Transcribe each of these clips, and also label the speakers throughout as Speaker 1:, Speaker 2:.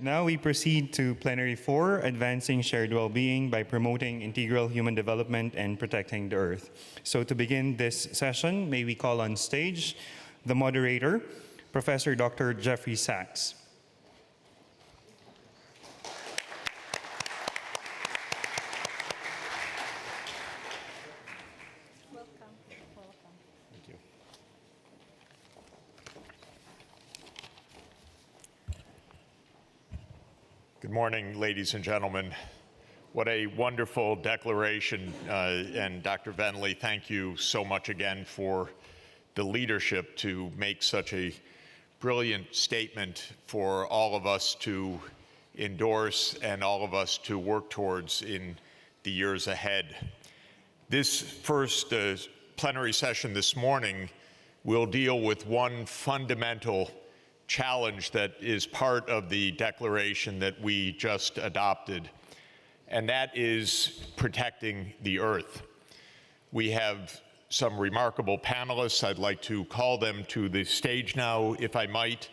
Speaker 1: Now we proceed to Plenary 4, Advancing Shared Well-Being by Promoting Integral Human Development and Protecting the Earth. So to begin this session, may we call on stage the moderator, Professor Dr. Jeffrey Sachs.
Speaker 2: Good morning, ladies and gentlemen. What a wonderful declaration. And Dr. Venley, thank you so much again for the leadership to make such a brilliant statement for all of us to endorse and all of us to work towards in the years ahead. This first plenary session this morning will deal with one fundamental challenge that is part of the declaration that we just adopted, and that is protecting the Earth. We have some remarkable panelists. I'd like to call them to the stage now, if I might.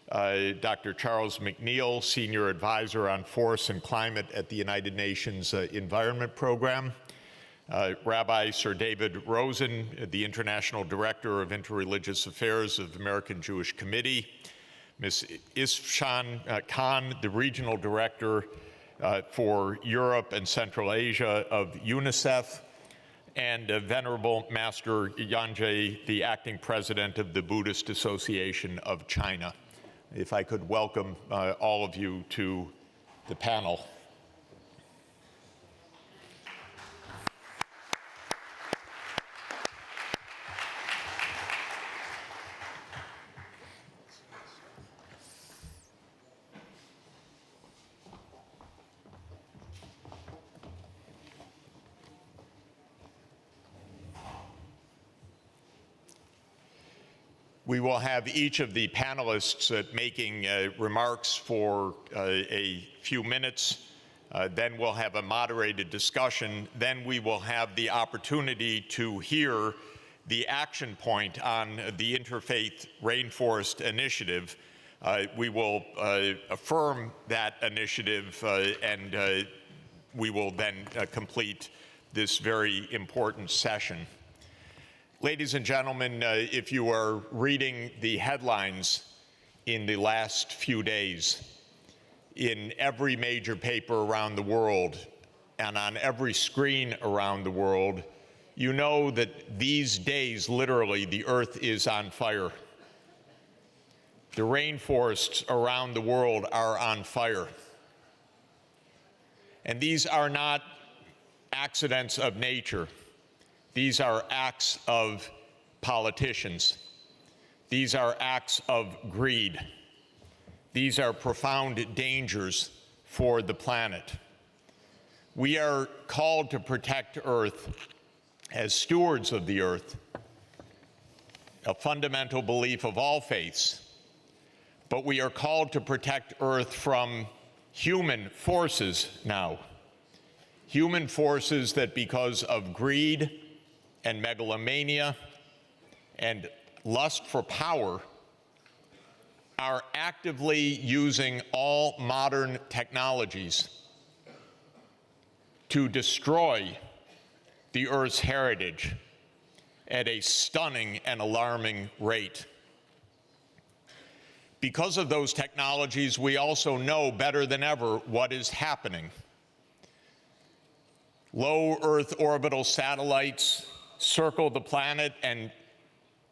Speaker 2: Dr. Charles McNeil, Senior Advisor on Forest and Climate at the United Nations Environment Program. Rabbi Sir David Rosen, the International Director of Interreligious Affairs of the American Jewish Committee. Ms. Isfshan Khan, the Regional Director for Europe and Central Asia of UNICEF, and Venerable Master Yanjie, the Acting President of the Buddhist Association of China. If I could welcome all of you to the panel. We will have each of the panelists making remarks for a few minutes. Then we'll have a moderated discussion. Then we will have the opportunity to hear the action point on the Interfaith Rainforest Initiative. We will affirm that initiative and we will then complete this very important session. Ladies and gentlemen, if you are reading the headlines in the last few days, in every major paper around the world and on every screen around the world, you know that these days, literally, the Earth is on fire. The rainforests around the world are on fire. And these are not accidents of nature. These are acts of politicians. These are acts of greed. These are profound dangers for the planet. We are called to protect Earth as stewards of the Earth, a fundamental belief of all faiths. But we are called to protect Earth from human forces now. Human forces that, because of greed and megalomania and lust for power, are actively using all modern technologies to destroy the Earth's heritage at a stunning and alarming rate. Because of those technologies, we also know better than ever what is happening. Low Earth orbital satellites circle the planet and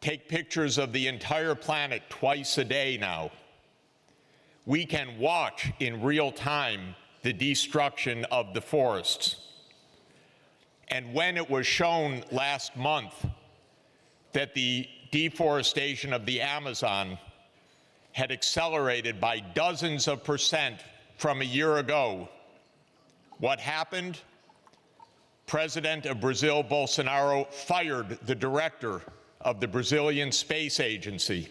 Speaker 2: take pictures of the entire planet twice a day now. We can watch in real time the destruction of the forests. And when it was shown last month that the deforestation of the Amazon had accelerated by dozens of % from a year ago, what happened? President of Brazil, Bolsonaro, fired the director of the Brazilian Space Agency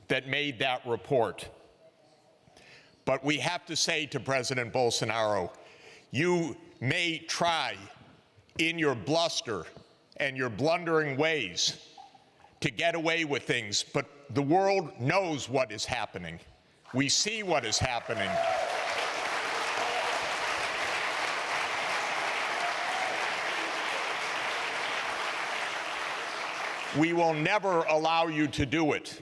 Speaker 2: that made that report. But we have to say to President Bolsonaro, you may try in your bluster and your blundering ways to get away with things, but the world knows what is happening. We see what is happening. We will never allow you to do it.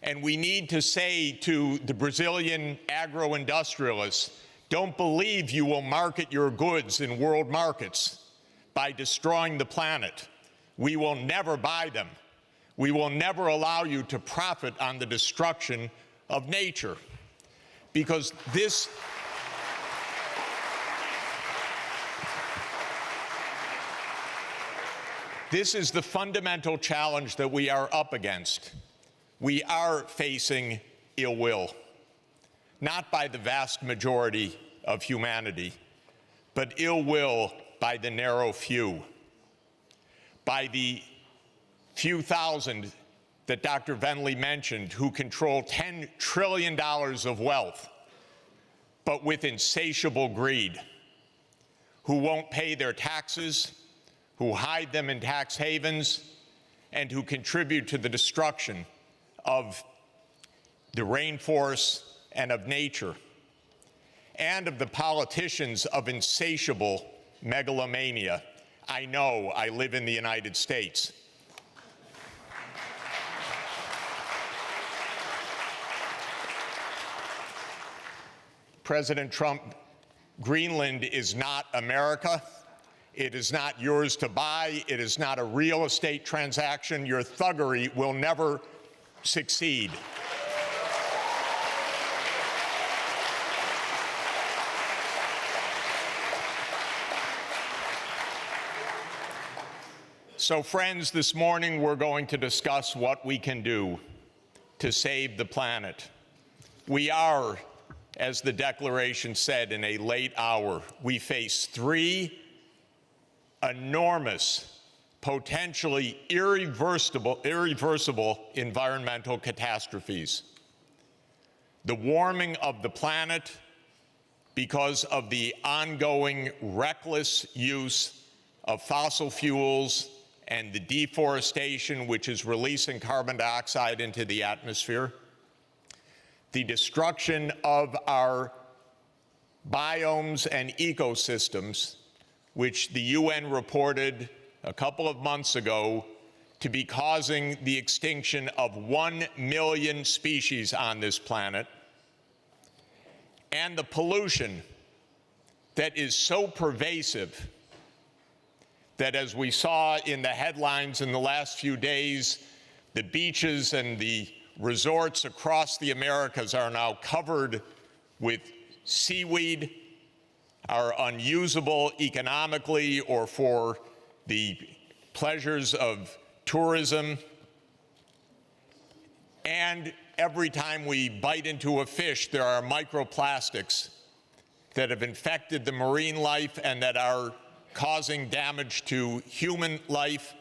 Speaker 2: And we need to say to the Brazilian agro-industrialists, don't believe you will market your goods in world markets by destroying the planet. We will never buy them. We will never allow you to profit on the destruction of nature. Because this is the fundamental challenge that we are up against. We are facing ill will, not by the vast majority of humanity, but ill will by the narrow few, by the few thousand that Dr. Venley mentioned who control $10 trillion of wealth, but with insatiable greed, who won't pay their taxes, who hide them in tax havens, and who contribute to the destruction of the rainforests and of nature, and of the politicians of insatiable megalomania. I know, I live in the United States. President Trump, Greenland is not America. It is not yours to buy. It is not a real estate transaction. Your thuggery will never succeed. So, friends, this morning we're going to discuss what we can do to save the planet. We are, as the Declaration said, in a late hour. We face three enormous, potentially irreversible environmental catastrophes. The warming of the planet because of the ongoing reckless use of fossil fuels and the deforestation, which is releasing carbon dioxide into the atmosphere. The destruction of our biomes and ecosystems, which the UN reported a couple of months ago to be causing the extinction of 1 million species on this planet, and the pollution that is so pervasive that, as we saw in the headlines in the last few days, the beaches and the resorts across the Americas are now covered with seaweed, are unusable economically or for the pleasures of tourism. And every time we bite into a fish, there are microplastics that have infected the marine life and that are causing damage to human life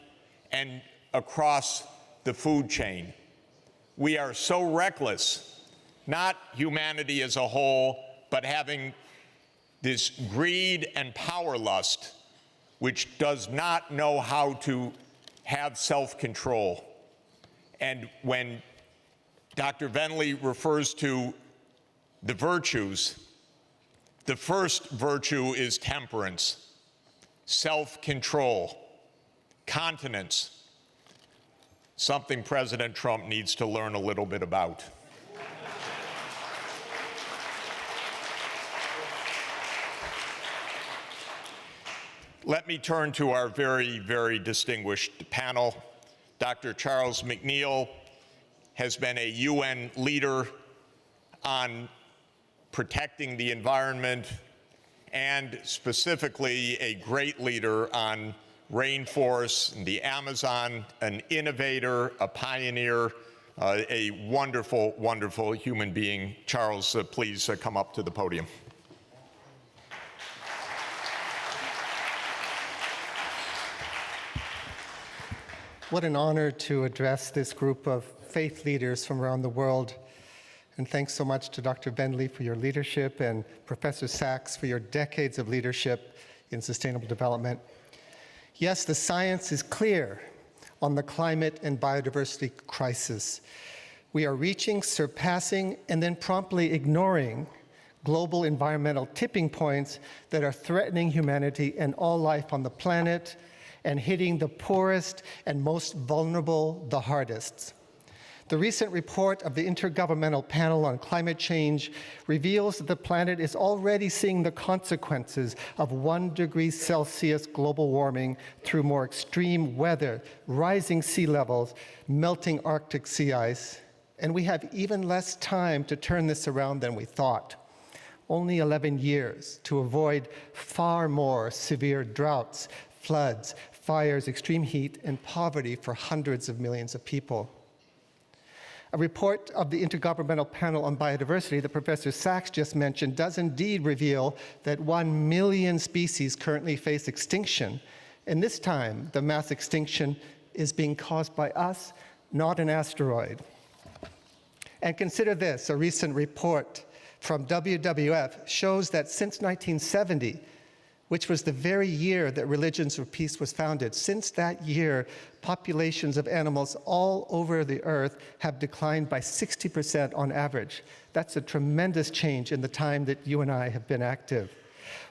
Speaker 2: and across the food chain. We are so reckless, not humanity as a whole, but having this greed and power lust, which does not know how to have self-control. And when Dr. Venley refers to the virtues, the first virtue is temperance, self-control, continence, something President Trump needs to learn a little bit about. Let me turn to our very, very distinguished panel. Dr. Charles McNeil has been a UN leader on protecting the environment and specifically a great leader on rainforests and the Amazon, an innovator, a pioneer, a wonderful, wonderful human being. Charles, please come up to the podium.
Speaker 3: What an honor to address this group of faith leaders from around the world. And thanks so much to Dr. Venley for your leadership and Professor Sachs for your decades of leadership in sustainable development. Yes, the science is clear on the climate and biodiversity crisis. We are reaching, surpassing, and then promptly ignoring global environmental tipping points that are threatening humanity and all life on the planet and hitting the poorest and most vulnerable the hardest. The recent report of the Intergovernmental Panel on Climate Change reveals that the planet is already seeing the consequences of 1 degree Celsius global warming through more extreme weather, rising sea levels, melting Arctic sea ice, and we have even less time to turn this around than we thought. Only 11 years to avoid far more severe droughts, floods, fires, extreme heat, and poverty for hundreds of millions of people. A report of the Intergovernmental Panel on Biodiversity that Professor Sachs just mentioned does indeed reveal that 1 million species currently face extinction, and this time the mass extinction is being caused by us, not an asteroid. And consider this, a recent report from WWF shows that since 1970, which was the very year that Religions for Peace was founded, since that year, populations of animals all over the earth have declined by 60% on average. That's a tremendous change in the time that you and I have been active.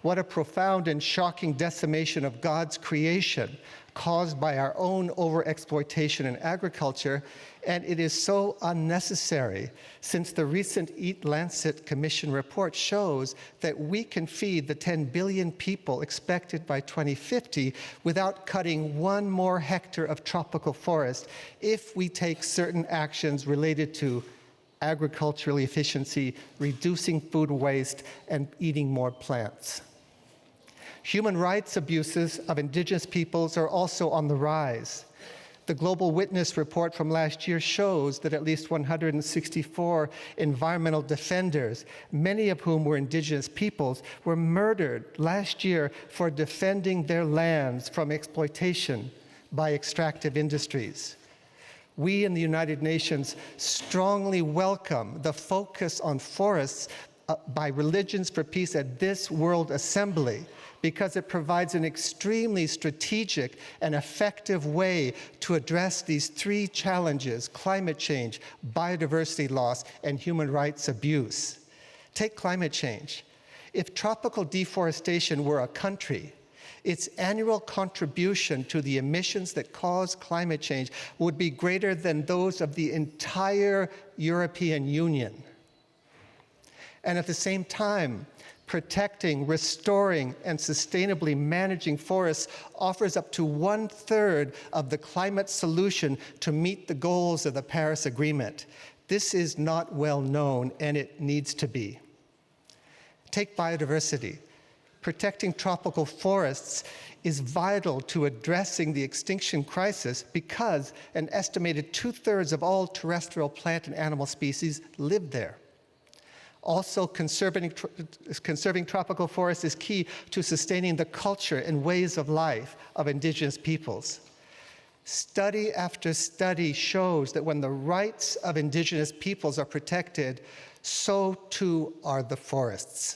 Speaker 3: What a profound and shocking decimation of God's creation caused by our own overexploitation in agriculture, and it is so unnecessary since the recent Eat Lancet Commission report shows that we can feed the 10 billion people expected by 2050 without cutting 1 more hectare of tropical forest if we take certain actions related to agricultural efficiency, reducing food waste, and eating more plants. Human rights abuses of indigenous peoples are also on the rise. The Global Witness report from last year shows that at least 164 environmental defenders, many of whom were indigenous peoples, were murdered last year for defending their lands from exploitation by extractive industries. We in the United Nations strongly welcome the focus on forests by Religions for Peace at this World Assembly, because it provides an extremely strategic and effective way to address these 3 challenges: climate change, biodiversity loss, and human rights abuse. Take climate change. If tropical deforestation were a country, its annual contribution to the emissions that cause climate change would be greater than those of the entire European Union. And at the same time, protecting, restoring, and sustainably managing forests offers up to 1/3 of the climate solution to meet the goals of the Paris Agreement. This is not well known, and it needs to be. Take biodiversity. Protecting tropical forests is vital to addressing the extinction crisis because an estimated 2/3 of all terrestrial plant and animal species live there. Also, conserving tropical forests is key to sustaining the culture and ways of life of indigenous peoples. Study after study shows that when the rights of indigenous peoples are protected, so too are the forests.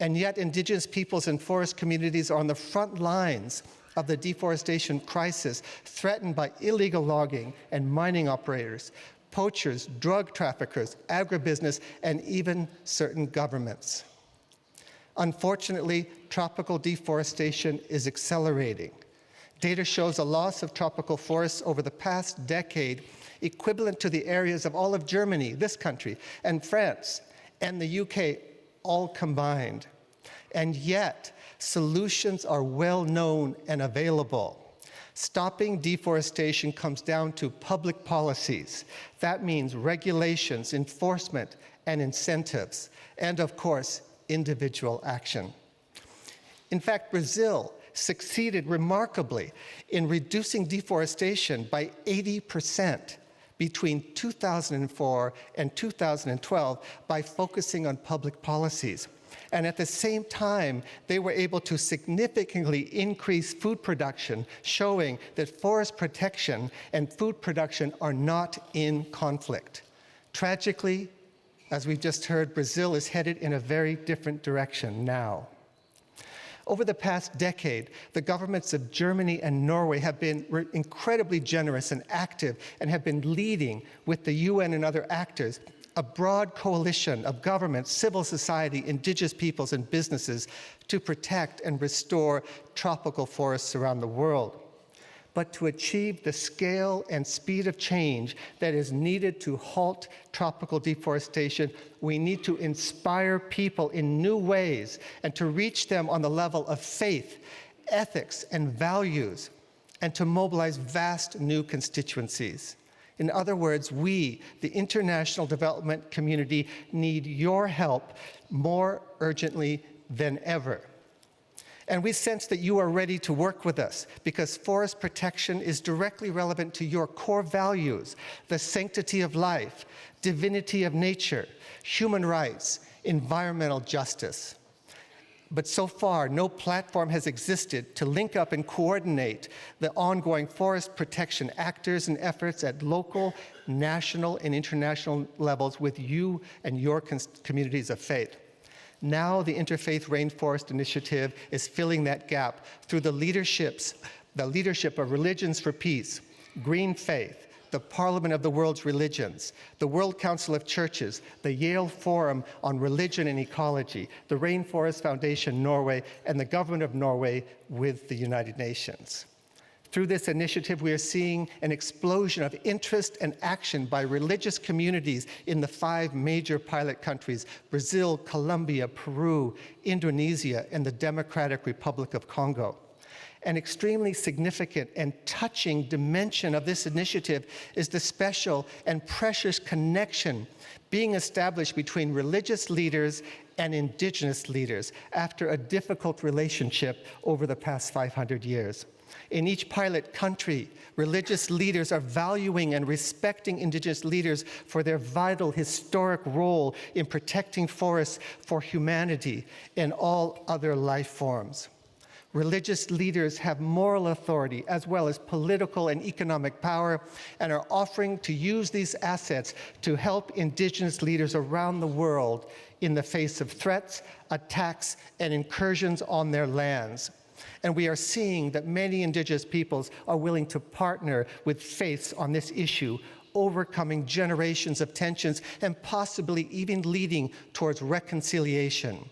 Speaker 3: And yet, indigenous peoples and forest communities are on the front lines of the deforestation crisis, threatened by illegal logging and mining operators, poachers, drug traffickers, agribusiness, and even certain governments. Unfortunately, tropical deforestation is accelerating. Data shows a loss of tropical forests over the past decade equivalent to the areas of all of Germany, this country, and France, and the UK, all combined. And yet, solutions are well known and available. Stopping deforestation comes down to public policies. That means regulations, enforcement, and incentives, and of course, individual action. In fact, Brazil succeeded remarkably in reducing deforestation by 80% between 2004 and 2012 by focusing on public policies. And at the same time, they were able to significantly increase food production, showing that forest protection and food production are not in conflict. Tragically, as we've just heard, Brazil is headed in a very different direction now. Over the past decade, the governments of Germany and Norway have been incredibly generous and active and have been leading with the UN and other actors a broad coalition of governments, civil society, indigenous peoples, and businesses to protect and restore tropical forests around the world. but to achieve the scale and speed of change that is needed to halt tropical deforestation, we need to inspire people in new ways and to reach them on the level of faith, ethics, and values, and to mobilize vast new constituencies. In other words, we, the international development community, need your help more urgently than ever. And we sense that you are ready to work with us because forest protection is directly relevant to your core values: the sanctity of life, divinity of nature, human rights, environmental justice. But so far, no platform has existed to link up and coordinate the ongoing forest protection actors and efforts at local, national, and international levels with you and your communities of faith. Now the Interfaith Rainforest Initiative is filling that gap through the leadership of Religions for Peace, Green Faith, the Parliament of the World's Religions, the World Council of Churches, the Yale Forum on Religion and Ecology, the Rainforest Foundation Norway, and the Government of Norway with the United Nations. Through this initiative, we are seeing an explosion of interest and action by religious communities in the 5 major pilot countries: Brazil, Colombia, Peru, Indonesia, and the Democratic Republic of Congo. An extremely significant and touching dimension of this initiative is the special and precious connection being established between religious leaders and indigenous leaders after a difficult relationship over the past 500 years. In each pilot country, religious leaders are valuing and respecting indigenous leaders for their vital historic role in protecting forests for humanity and all other life forms. Religious leaders have moral authority as well as political and economic power and are offering to use these assets to help indigenous leaders around the world in the face of threats, attacks, and incursions on their lands. And we are seeing that many indigenous peoples are willing to partner with faiths on this issue, overcoming generations of tensions and possibly even leading towards reconciliation.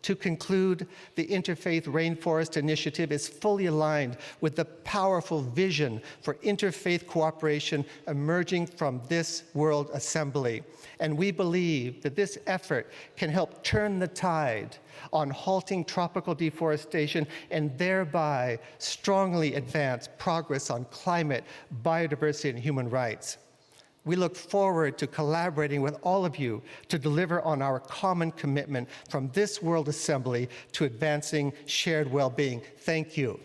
Speaker 3: To conclude, the Interfaith Rainforest Initiative is fully aligned with the powerful vision for interfaith cooperation emerging from this World Assembly. And we believe that this effort can help turn the tide on halting tropical deforestation and thereby strongly advance progress on climate, biodiversity, and human rights. We look forward to collaborating with all of you to deliver on our common commitment from this World Assembly to advancing shared well-being. Thank you.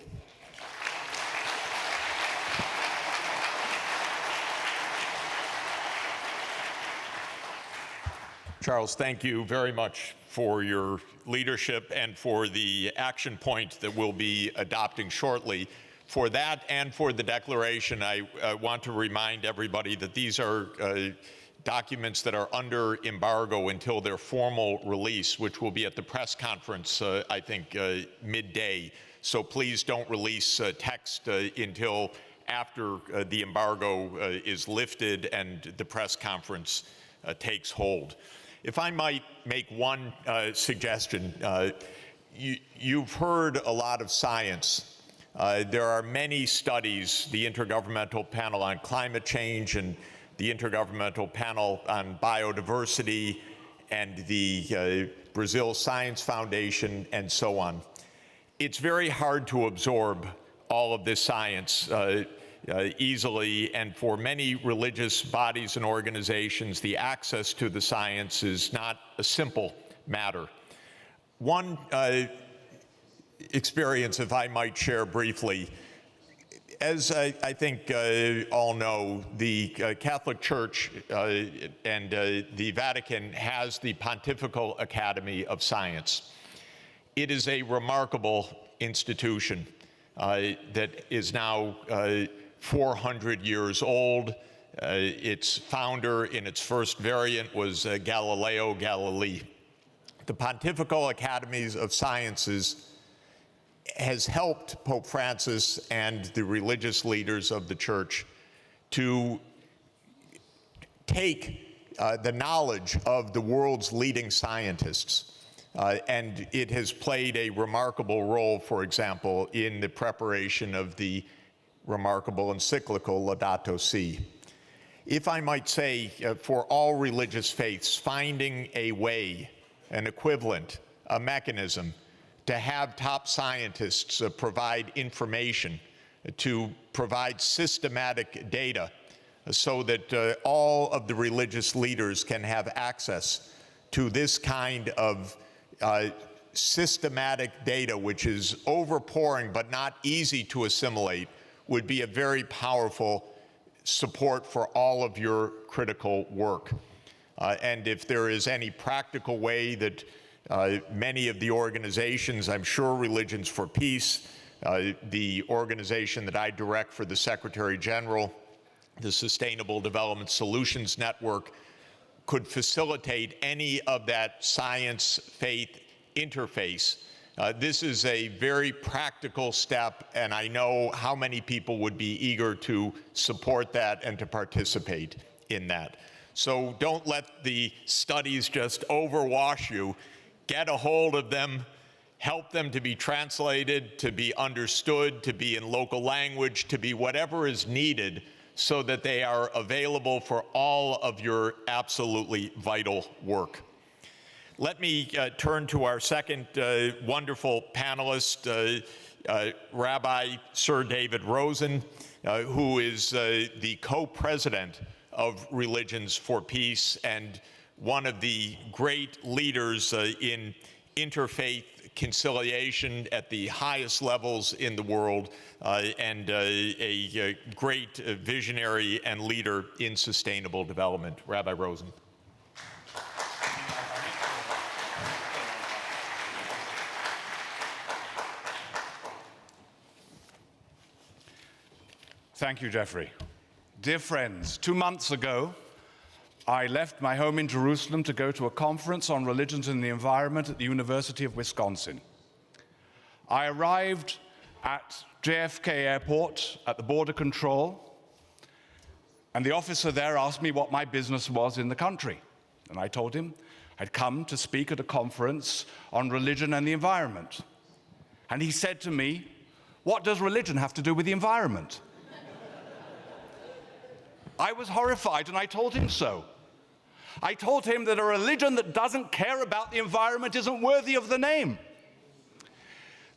Speaker 2: Charles, thank you very much for your leadership and for the action point that we'll be adopting shortly. For that and for the declaration, I want to remind everybody that these are documents that are under embargo until their formal release, which will be at the press conference, I think, midday. So please don't release text until after the embargo is lifted and the press conference takes hold. If I might make one suggestion, you've heard a lot of science. There are many studies, the Intergovernmental Panel on Climate Change and the Intergovernmental Panel on Biodiversity and the Brazil Science Foundation and so on. It's very hard to absorb all of this science easily, and for many religious bodies and organizations, the access to the science is not a simple matter. One experience, if I might share briefly. As I think all know, the Catholic Church and the Vatican has the Pontifical Academy of Science. It is a remarkable institution that is now 400 years old. Its founder in its first variant was Galileo Galilei. The Pontifical Academies of Sciences has helped Pope Francis and the religious leaders of the church to take the knowledge of the world's leading scientists, and it has played a remarkable role, for example, in the preparation of the remarkable encyclical Laudato Si. If I might say, for all religious faiths, finding a way, an equivalent, a mechanism to have top scientists provide information, to provide systematic data so that all of the religious leaders can have access to this kind of systematic data, which is overpouring but not easy to assimilate, would be a very powerful support for all of your critical work. And if there is any practical way that many of the organizations, I'm sure Religions for Peace, the organization that I direct for the Secretary General, the Sustainable Development Solutions Network, could facilitate any of that science-faith interface. This is a very practical step, and I know how many people would be eager to support that and to participate in that. So don't let the studies just overwash you. Get a hold of them, help them to be translated, to be understood, to be in local language, to be whatever is needed so that they are available for all of your absolutely vital work. Let me turn to our second wonderful panelist, Rabbi Sir David Rosen, who is the co-president of Religions for Peace and one of the great leaders in interfaith conciliation at the highest levels in the world, and a great visionary and leader in sustainable development. Rabbi Rosen.
Speaker 4: Thank you, Jeffrey. Dear friends, 2 months ago, I left my home in Jerusalem to go to a conference on religions and the environment at the University of Wisconsin. I arrived at JFK Airport at the border control, and the officer there asked me what my business was in the country. And I told him I'd come to speak at a conference on religion and the environment. And he said to me, "What does religion have to do with the environment?" I was horrified, and I told him so. I told him that a religion that doesn't care about the environment isn't worthy of the name.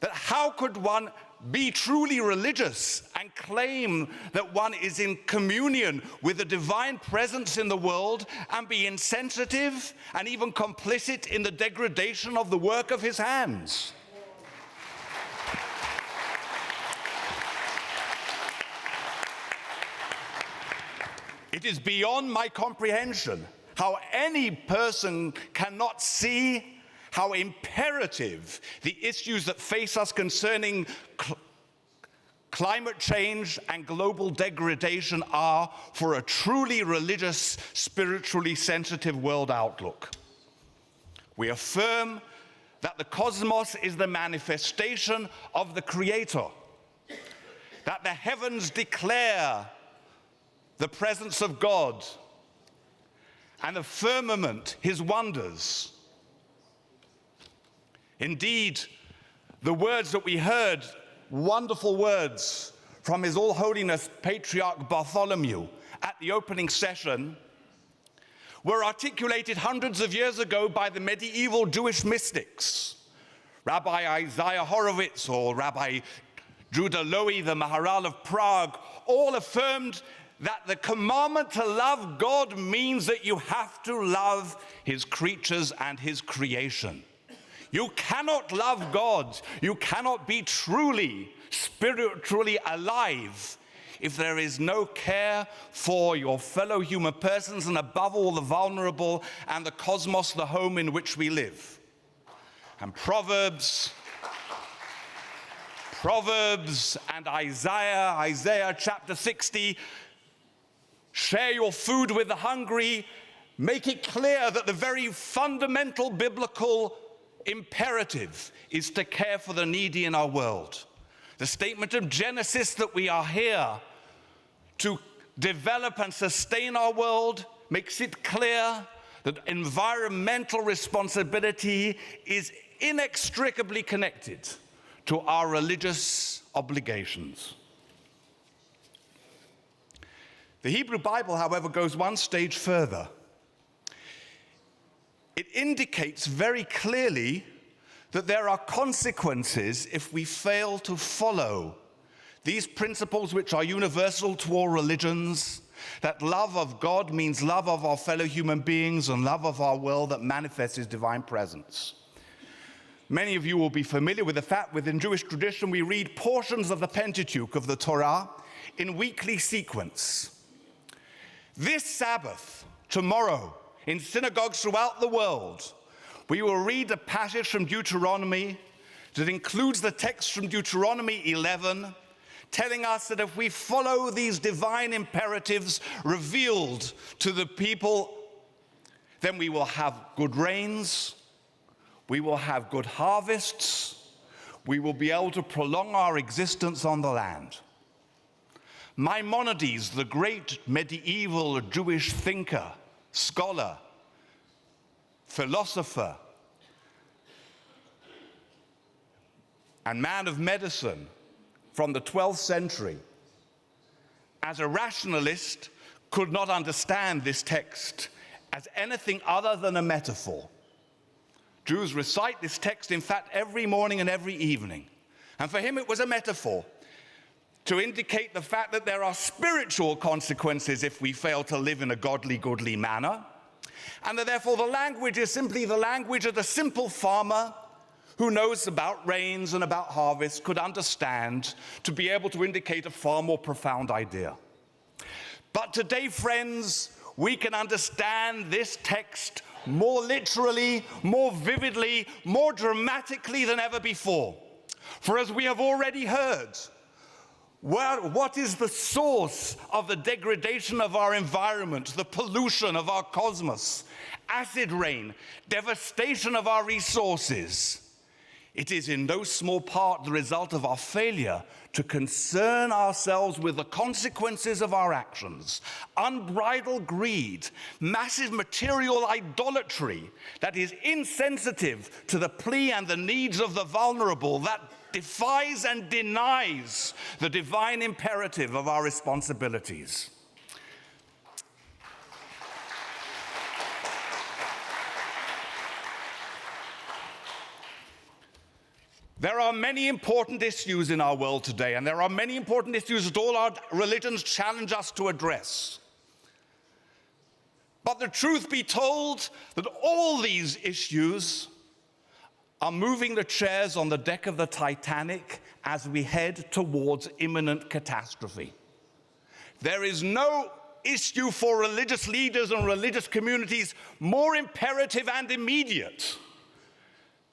Speaker 4: That how could one be truly religious and claim that one is in communion with the divine presence in the world and be insensitive and even complicit in the degradation of the work of his hands? It is beyond my comprehension how any person cannot see how imperative the issues that face us concerning climate change and global degradation are for a truly religious, spiritually sensitive world outlook. We affirm that the cosmos is the manifestation of the Creator, that the heavens declare the presence of God, and the firmament, his wonders. Indeed, the words that we heard, wonderful words from His All Holiness Patriarch Bartholomew at the opening session, were articulated hundreds of years ago by the medieval Jewish mystics. Rabbi Isaiah Horowitz or Rabbi Judah Lowy, the Maharal of Prague, all affirmed that the commandment to love God means that you have to love his creatures and his creation. You cannot love God, you cannot be truly, spiritually alive if there is no care for your fellow human persons and above all the vulnerable and the cosmos, the home in which we live. And Proverbs and Isaiah chapter 60, share your food with the hungry, make it clear that the very fundamental biblical imperative is to care for the needy in our world. The statement of Genesis that we are here to develop and sustain our world makes it clear that environmental responsibility is inextricably connected to our religious obligations. The Hebrew Bible, however, goes one stage further. It indicates very clearly that there are consequences if we fail to follow these principles which are universal to all religions, that love of God means love of our fellow human beings and love of our world that manifests His divine presence. Many of you will be familiar with the fact within Jewish tradition we read portions of the Pentateuch, of the Torah, in weekly sequence. This Sabbath, tomorrow, in synagogues throughout the world, we will read a passage from Deuteronomy that includes the text from Deuteronomy 11, telling us that if we follow these divine imperatives revealed to the people, then we will have good rains, we will have good harvests, we will be able to prolong our existence on the land. Maimonides, the great medieval Jewish thinker, scholar, philosopher, and man of medicine from the 12th century, as a rationalist, could not understand this text as anything other than a metaphor. Jews recite this text, in fact, every morning and every evening. And for him, it was a metaphor to indicate the fact that there are spiritual consequences if we fail to live in a godly, goodly manner, and that therefore the language is simply the language of the simple farmer who knows about rains and about harvest could understand, to be able to indicate a far more profound idea. But today, friends, we can understand this text more literally, more vividly, more dramatically than ever before. For as we have already heard, what is the source of the degradation of our environment, the pollution of our cosmos? Acid rain, devastation of our resources. It is in no small part the result of our failure to concern ourselves with the consequences of our actions. Unbridled greed, massive material idolatry that is insensitive to the plea and the needs of the vulnerable, that defies and denies the divine imperative of our responsibilities. There are many important issues in our world today, and there are many important issues that all our religions challenge us to address. But the truth be told, that all these issues are moving the chairs on the deck of the Titanic as we head towards imminent catastrophe. There is no issue for religious leaders and religious communities more imperative and immediate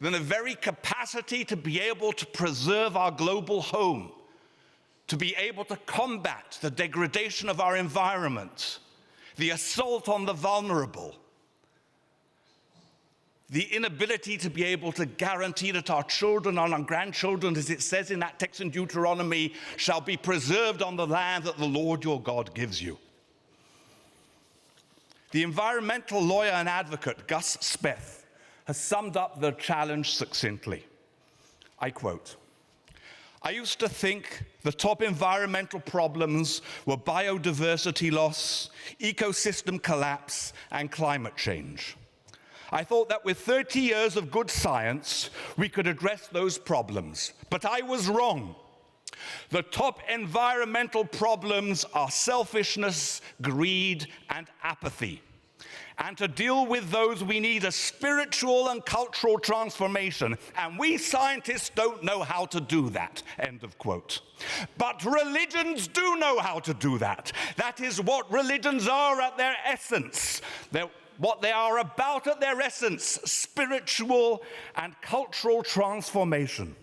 Speaker 4: than the very capacity to be able to preserve our global home, to be able to combat the degradation of our environment, the assault on the vulnerable, the inability to be able to guarantee that our children and our grandchildren, as it says in that text in Deuteronomy, shall be preserved on the land that the Lord your God gives you. The environmental lawyer and advocate Gus Speth has summed up the challenge succinctly. I quote, "I used to think the top environmental problems were biodiversity loss, ecosystem collapse, and climate change. I thought that with 30 years of good science, we could address those problems. But I was wrong. The top environmental problems are selfishness, greed, and apathy. And to deal with those, we need a spiritual and cultural transformation. And we scientists don't know how to do that." End of quote. But religions do know how to do that. That is what religions are at their essence. What they are about at their essence, spiritual and cultural transformation.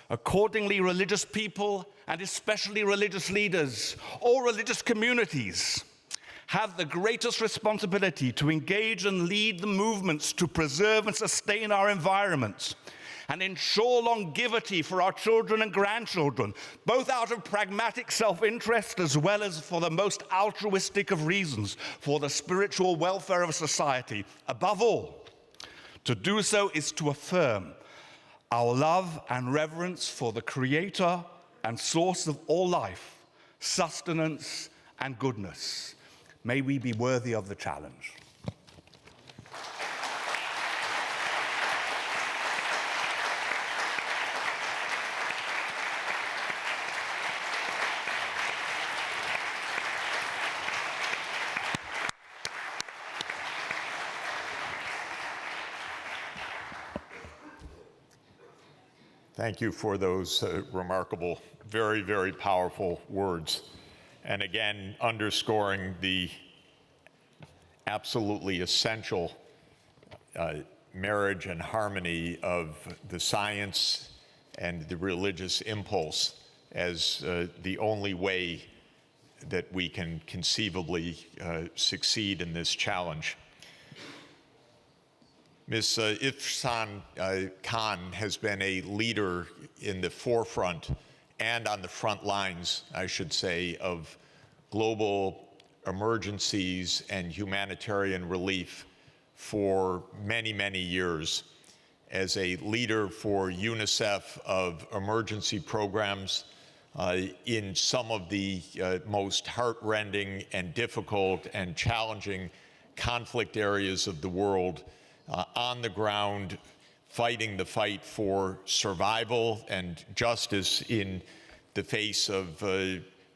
Speaker 4: Accordingly, religious people, and especially religious leaders, or religious communities, have the greatest responsibility to engage and lead the movements to preserve and sustain our environment and ensure longevity for our children and grandchildren, both out of pragmatic self-interest as well as for the most altruistic of reasons, for the spiritual welfare of society. Above all, to do so is to affirm our love and reverence for the Creator and source of all life, sustenance, and goodness. May we be worthy of the challenge.
Speaker 2: Thank you for those remarkable, very, very powerful words. And again, underscoring the absolutely essential marriage and harmony of the science and the religious impulse as the only way that we can conceivably succeed in this challenge. Ms. Ifsan Khan has been a leader in the forefront and on the front lines, I should say, of global emergencies and humanitarian relief for many, many years. As a leader for UNICEF of emergency programs in some of the most heartrending and difficult and challenging conflict areas of the world, on the ground, fighting the fight for survival and justice in the face of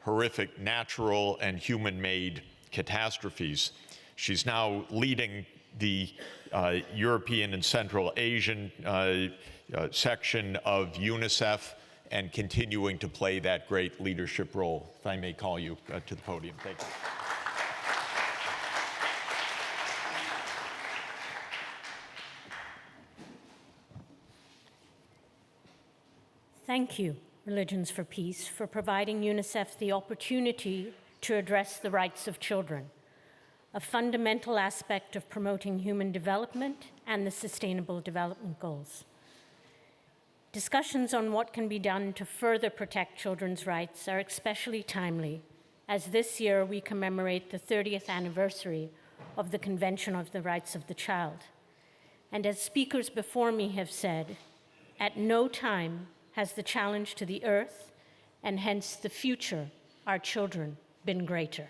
Speaker 2: horrific natural and human-made catastrophes. She's now leading the European and Central Asian section of UNICEF and continuing to play that great leadership role. If I may call you to the podium. Thank you.
Speaker 5: Thank you, Religions for Peace, for providing UNICEF the opportunity to address the rights of children, a fundamental aspect of promoting human development and the Sustainable Development Goals. Discussions on what can be done to further protect children's rights are especially timely, as this year we commemorate the 30th anniversary of the Convention of the Rights of the Child. And as speakers before me have said, at no time has the challenge to the earth, and hence the future, our children, been greater.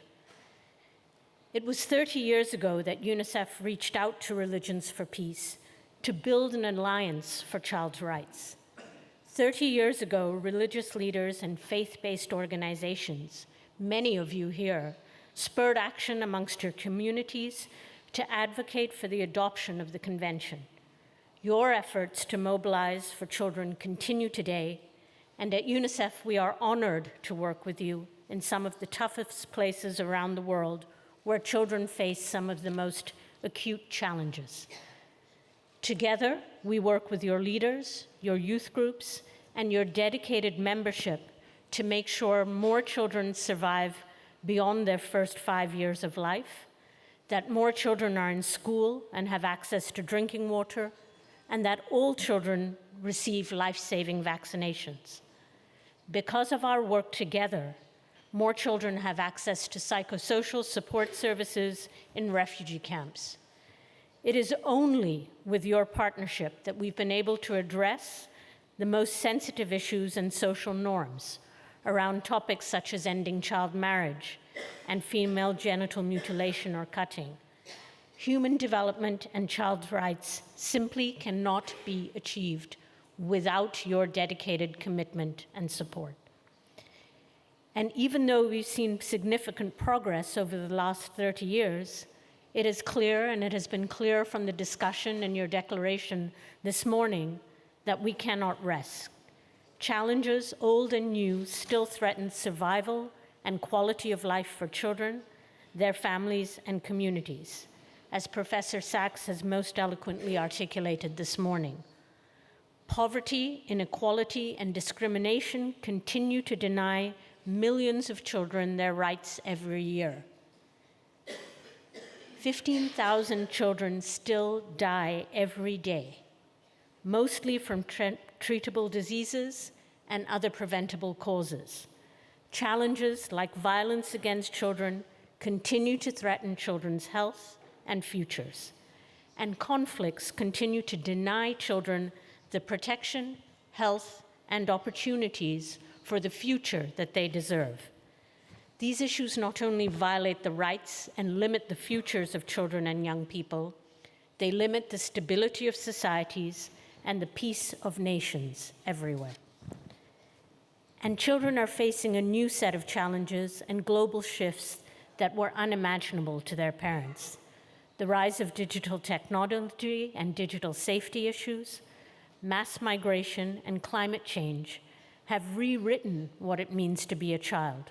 Speaker 5: It was 30 years ago that UNICEF reached out to Religions for Peace to build an alliance for child's rights. 30 years ago, religious leaders and faith-based organizations, many of you here, spurred action amongst your communities to advocate for the adoption of the convention. Your efforts to mobilize for children continue today, and at UNICEF we are honored to work with you in some of the toughest places around the world where children face some of the most acute challenges. Together, we work with your leaders, your youth groups, and your dedicated membership to make sure more children survive beyond their first 5 years of life, that more children are in school and have access to drinking water, and that all children receive life-saving vaccinations. Because of our work together, more children have access to psychosocial support services in refugee camps. It is only with your partnership that we've been able to address the most sensitive issues and social norms around topics such as ending child marriage and female genital mutilation or cutting. Human development and child's rights simply cannot be achieved without your dedicated commitment and support. And even though we've seen significant progress over the last 30 years, it is clear, and it has been clear from the discussion and your declaration this morning, that we cannot rest. Challenges, old and new, still threaten survival and quality of life for children, their families, and communities, as Professor Sachs has most eloquently articulated this morning. Poverty, inequality, and discrimination continue to deny millions of children their rights every year. 15,000 children still die every day, mostly from treatable diseases and other preventable causes. Challenges like violence against children continue to threaten children's health and futures, and conflicts continue to deny children the protection, health, and opportunities for the future that they deserve. These issues not only violate the rights and limit the futures of children and young people, they limit the stability of societies and the peace of nations everywhere. And children are facing a new set of challenges and global shifts that were unimaginable to their parents. The rise of digital technology and digital safety issues, mass migration, and climate change have rewritten what it means to be a child.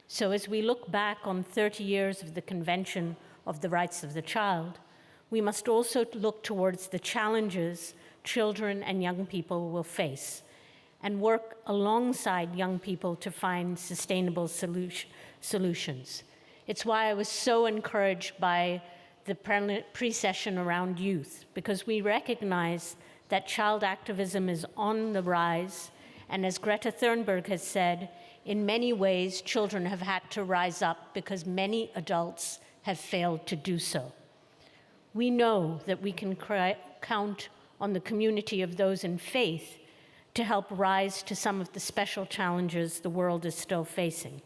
Speaker 5: So as we look back on 30 years of the Convention of the Rights of the Child, we must also look towards the challenges children and young people will face and work alongside young people to find sustainable solutions. It's why I was so encouraged by the pre-session around youth, because we recognize that child activism is on the rise, and as Greta Thunberg has said, in many ways, children have had to rise up because many adults have failed to do so. We know that we can count on the community of those in faith to help rise to some of the special challenges the world is still facing,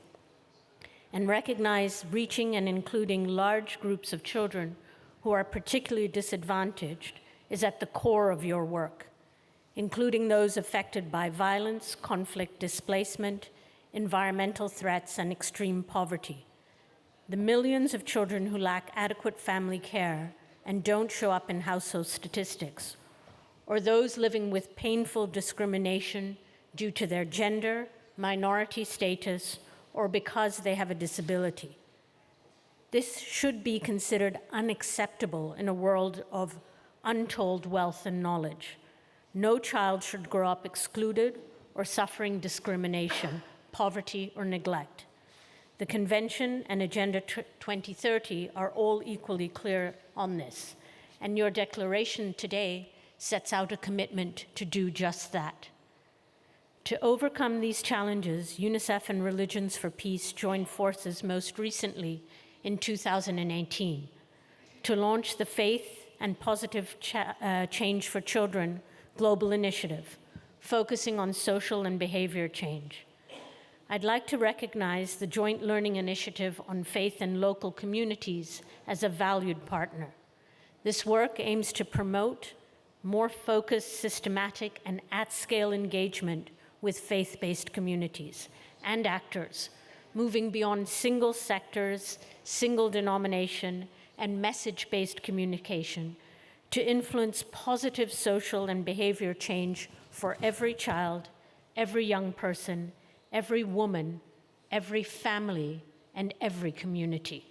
Speaker 5: and recognize reaching and including large groups of children who are particularly disadvantaged is at the core of your work, including those affected by violence, conflict, displacement, environmental threats, and extreme poverty. The millions of children who lack adequate family care and don't show up in household statistics, or those living with painful discrimination due to their gender, minority status, or because they have a disability. This should be considered unacceptable in a world of untold wealth and knowledge. No child should grow up excluded or suffering discrimination, poverty, or neglect. The Convention and Agenda 2030 are all equally clear on this, and your declaration today sets out a commitment to do just that. To overcome these challenges, UNICEF and Religions for Peace joined forces most recently in 2018 to launch the Faith and Positive Change for Children Global Initiative, focusing on social and behavior change. I'd like to recognize the Joint Learning Initiative on Faith and Local Communities as a valued partner. This work aims to promote more focused, systematic, and at-scale engagement with faith-based communities and actors, moving beyond single sectors, single denomination, and message-based communication to influence positive social and behavior change for every child, every young person, every woman, every family, and every community.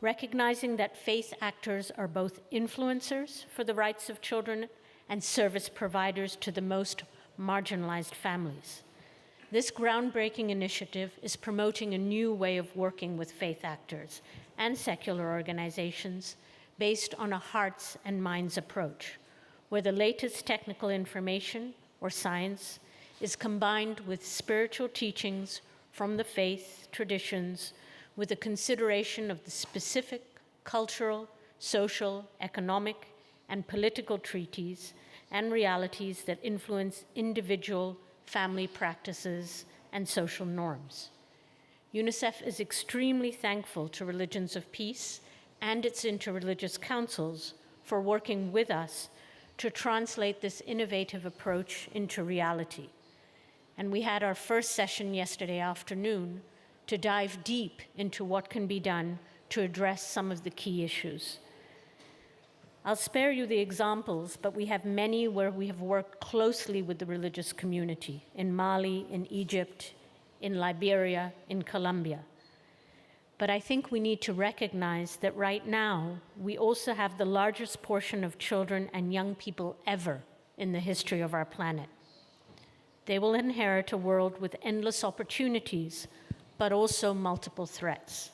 Speaker 5: Recognizing that faith actors are both influencers for the rights of children and service providers to the most marginalized families. This groundbreaking initiative is promoting a new way of working with faith actors and secular organizations based on a hearts and minds approach, where the latest technical information or science is combined with spiritual teachings from the faith traditions with a consideration of the specific cultural, social, economic, and political treaties and realities that influence individual family practices and social norms. UNICEF is extremely thankful to Religions of Peace and its interreligious councils for working with us to translate this innovative approach into reality. And we had our first session yesterday afternoon to dive deep into what can be done to address some of the key issues. I'll spare you the examples, but we have many where we have worked closely with the religious community in Mali, in Egypt, in Liberia, in Colombia. But I think we need to recognize that right now, we also have the largest portion of children and young people ever in the history of our planet. They will inherit a world with endless opportunities, but also multiple threats.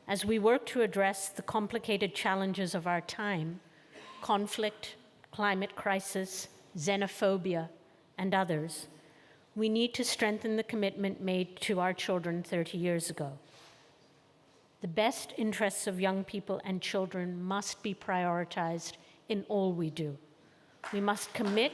Speaker 5: As we work to address the complicated challenges of our time, conflict, climate crisis, xenophobia, and others, we need to strengthen the commitment made to our children 30 years ago. The best interests of young people and children must be prioritized in all we do. We must commit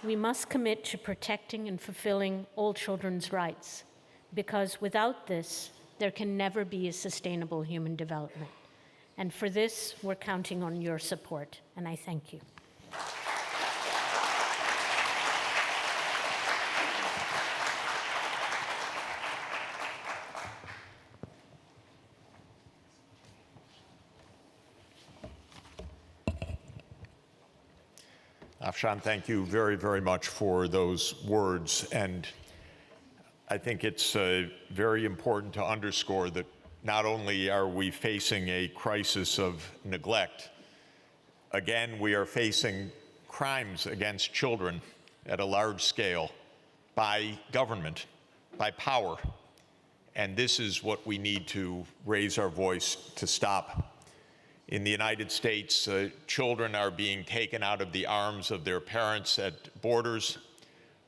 Speaker 5: we must commit to protecting and fulfilling all children's rights, because without this, there can never be a sustainable human development. And for this, we're counting on your support, and I thank you.
Speaker 2: Afshan, thank you very, very much for those words. And I think it's very important to underscore that not only are we facing a crisis of neglect, again, we are facing crimes against children at a large scale by government, by power. And this is what we need to raise our voice to stop. In the United States, children are being taken out of the arms of their parents at borders,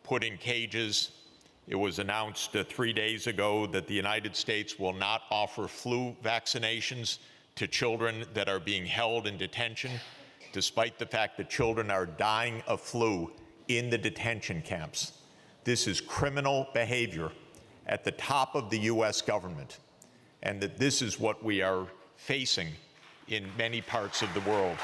Speaker 2: put in cages. It was announced 3 days ago that the United States will not offer flu vaccinations to children that are being held in detention, despite the fact that children are dying of flu in the detention camps. This is criminal behavior at the top of the US government, and that this is what we are facing in many parts of the world.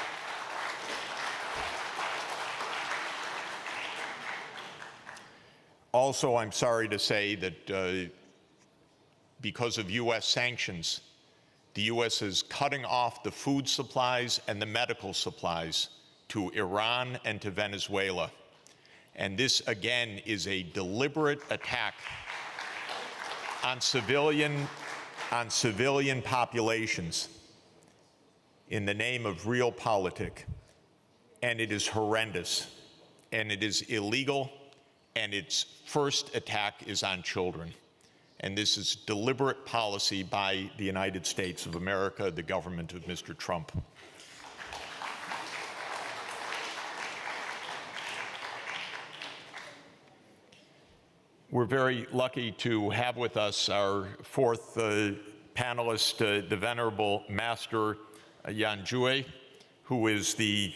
Speaker 2: Also, I'm sorry to say that because of US sanctions, the US is cutting off the food supplies and the medical supplies to Iran and to Venezuela. And this, again, is a deliberate attack on civilian populations in the name of realpolitik, and it is horrendous, and it is illegal, and its first attack is on children. And this is deliberate policy by the United States of America, the government of Mr. Trump. We're very lucky to have with us our fourth panelist, the Venerable Master Yan Jue, who is the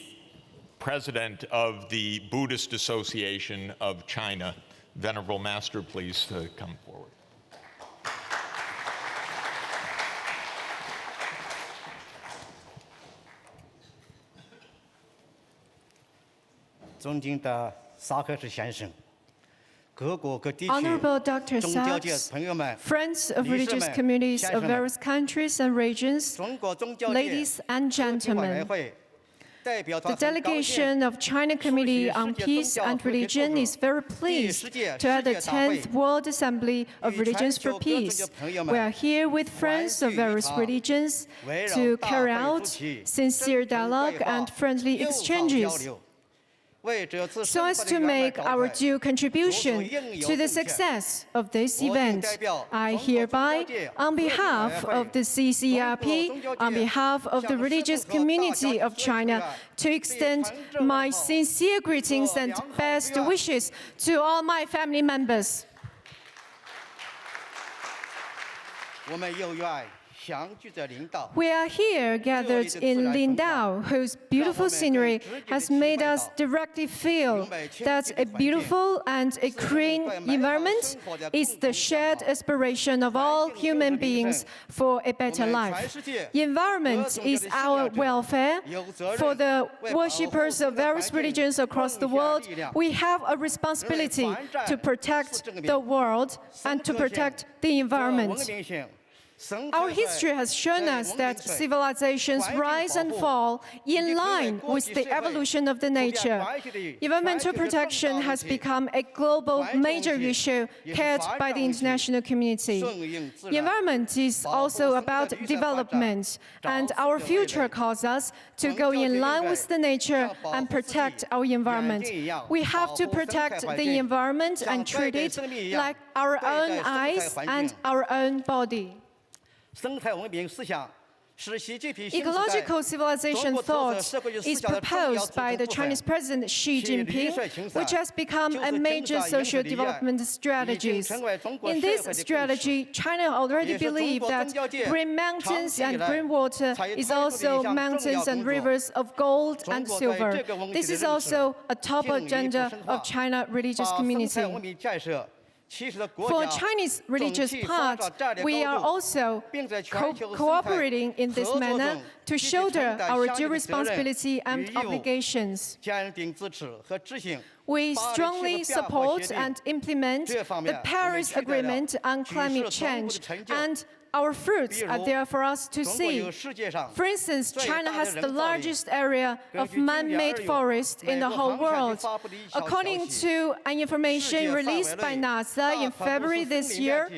Speaker 2: president of the Buddhist Association of China. Venerable Master, please come forward.
Speaker 6: Honorable Dr. Sachs, friends of religious communities of various countries and regions, ladies and gentlemen, the delegation of China Committee on Peace and Religion is very pleased to have the 10th World Assembly of Religions for Peace. We are here with friends of various religions to carry out sincere dialogue and friendly exchanges, so as to make our due contribution to the success of this event. I hereby, on behalf of the CCRP, on behalf of the religious community of China, to extend my sincere greetings and best wishes to all my family members. We are here gathered in Lindau, whose beautiful scenery has made us directly feel that a beautiful and a clean environment is the shared aspiration of all human beings for a better life. The environment is our welfare. For the worshippers of various religions across the world, we have a responsibility to protect the world and to protect the environment. Our history has shown us that civilizations rise and fall in line with the evolution of the nature. Environmental protection has become a global major issue cared by the international community. The environment is also about development, and our future calls us to go in line with the nature and protect our environment. We have to protect the environment and treat it like our own eyes and our own body. Ecological civilization thought is proposed by the Chinese President Xi Jinping, which has become a major social development strategy. In this strategy, China already believes that green mountains and green water is also mountains and rivers of gold and silver. This is also a top agenda of China religious community. For Chinese religious part, we are also cooperating in this manner to shoulder our due responsibility and obligations. We strongly support and implement the Paris Agreement on climate change, and our fruits are there for us to see. For instance, China has the largest area of man-made forest in the whole world. According to an information released by NASA in February this year,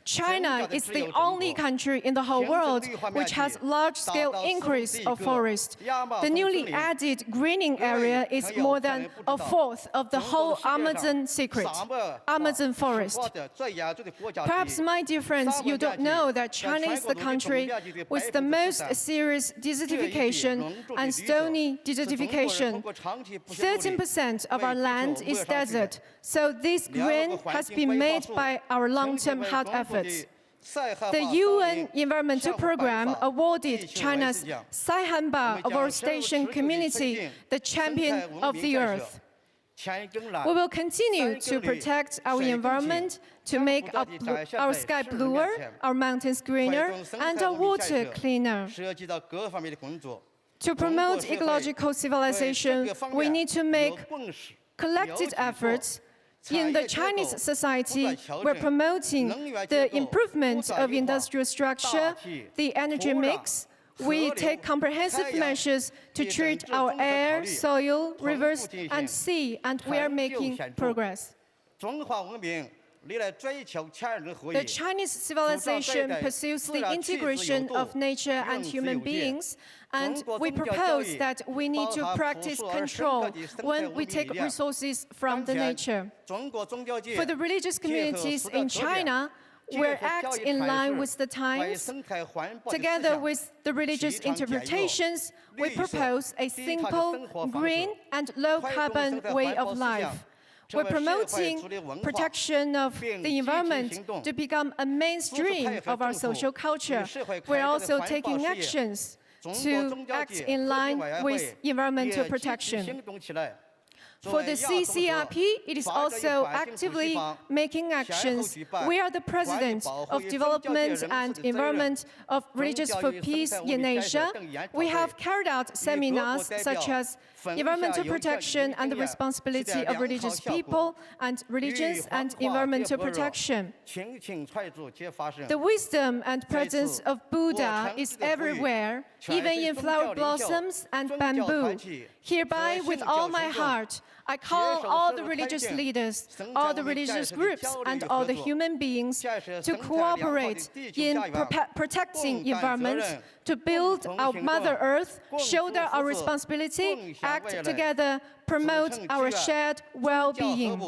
Speaker 6: China is the only country in the whole world which has large-scale increase of forest. The newly added greening area is more than a fourth of the whole Amazon forest. Perhaps, my dear friends, you don't know that China is the country with the most serious desertification and stony desertification. 13% of our land is desert, so this green has been made by our long-term hard efforts. The UN Environmental Program awarded China's Saihanba Afforestation Community the Champion of the Earth. We will continue to protect our environment, to make our sky bluer, our mountains greener, and our water cleaner. To promote ecological civilization, we need to make collected efforts. In the Chinese society, we're promoting the improvement of industrial structure, the energy mix. We take comprehensive measures to treat our air, soil, rivers, and sea, and we are making progress. The Chinese civilization pursues the integration of nature and human beings, and we propose that we need to practice control when we take resources from the nature. For the religious communities in China, we act in line with the times. Together with the religious interpretations, we propose a simple, green, and low-carbon way of life. We're promoting protection of the environment to become a mainstream of our social culture. We're also taking actions to act in line with environmental protection. For the CCRP, it is also actively making actions. We are the president of Development and Environment of Religions for Peace in Asia. We have carried out seminars such as environmental protection and the responsibility of religious people and religions and environmental protection. The wisdom and presence of Buddha is everywhere, even in flower blossoms and bamboo. Hereby, with all my heart, I call all the religious leaders, all the religious groups, and all the human beings to cooperate in protecting environment, to build our Mother Earth, shoulder our responsibility, act together, promote our shared well-being.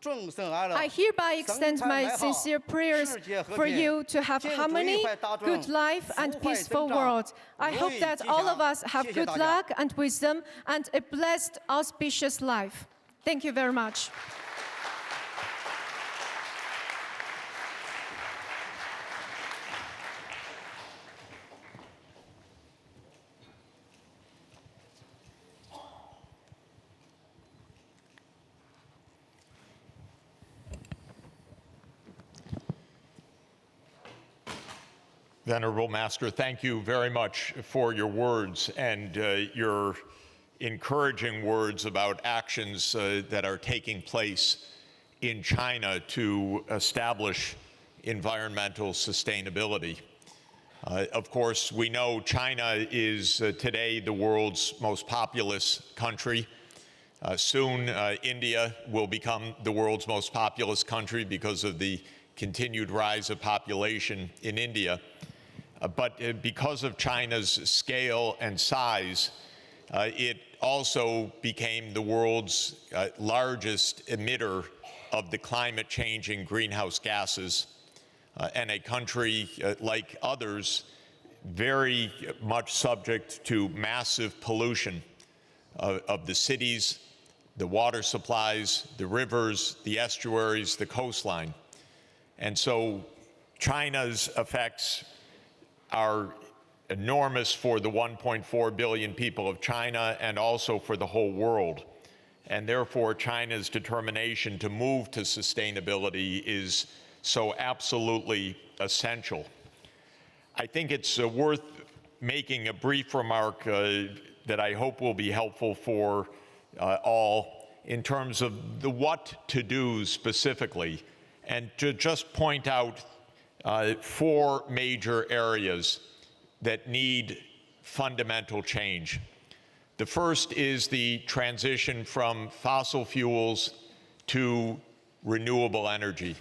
Speaker 6: I hereby extend my sincere prayers for you to have harmony, good life, and peaceful world. I hope that all of us have good luck and wisdom and a blessed, auspicious life. Thank you very much.
Speaker 2: Venerable Master, thank you very much for your words and your encouraging words about actions that are taking place in China to establish environmental sustainability. Of course, we know China is today the world's most populous country. Soon, India will become the world's most populous country because of the continued rise of population in India. But because of China's scale and size, it also became the world's largest emitter of the climate-changing greenhouse gases. And a country like others very much subject to massive pollution of the cities, the water supplies, the rivers, the estuaries, the coastline. And so China's effects are enormous for the 1.4 billion people of China and also for the whole world. And therefore, China's determination to move to sustainability is so absolutely essential. I think it's worth making a brief remark that I hope will be helpful for all in terms of the what to do specifically, and to just point out 4 major areas that need fundamental change. The first is the transition from fossil fuels to renewable energy.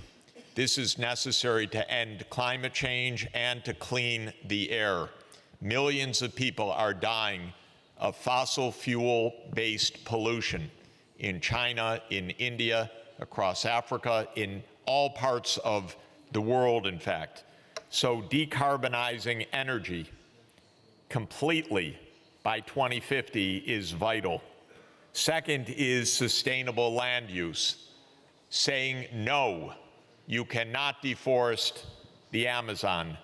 Speaker 2: This is necessary to end climate change and to clean the air. Millions of people are dying of fossil fuel-based pollution in China, in India, across Africa, in all parts of the world, in fact. So decarbonizing energy completely by 2050 is vital. Second is sustainable land use, saying no, you cannot deforest the Amazon.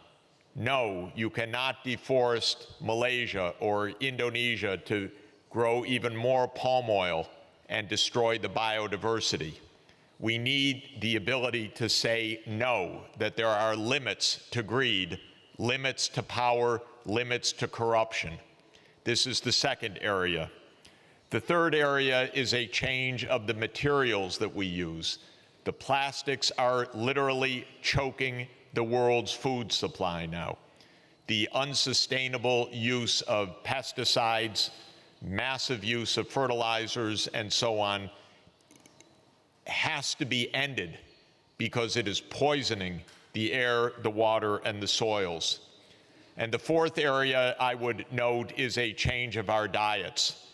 Speaker 2: No, you cannot deforest Malaysia or Indonesia to grow even more palm oil and destroy the biodiversity. We need the ability to say no, that there are limits to greed, limits to power, limits to corruption. This is the second area. The third area is a change of the materials that we use. The plastics are literally choking the world's food supply now. The unsustainable use of pesticides, massive use of fertilizers, and so on, has to be ended because it is poisoning the air, the water, and the soils. And the fourth area I would note is a change of our diets,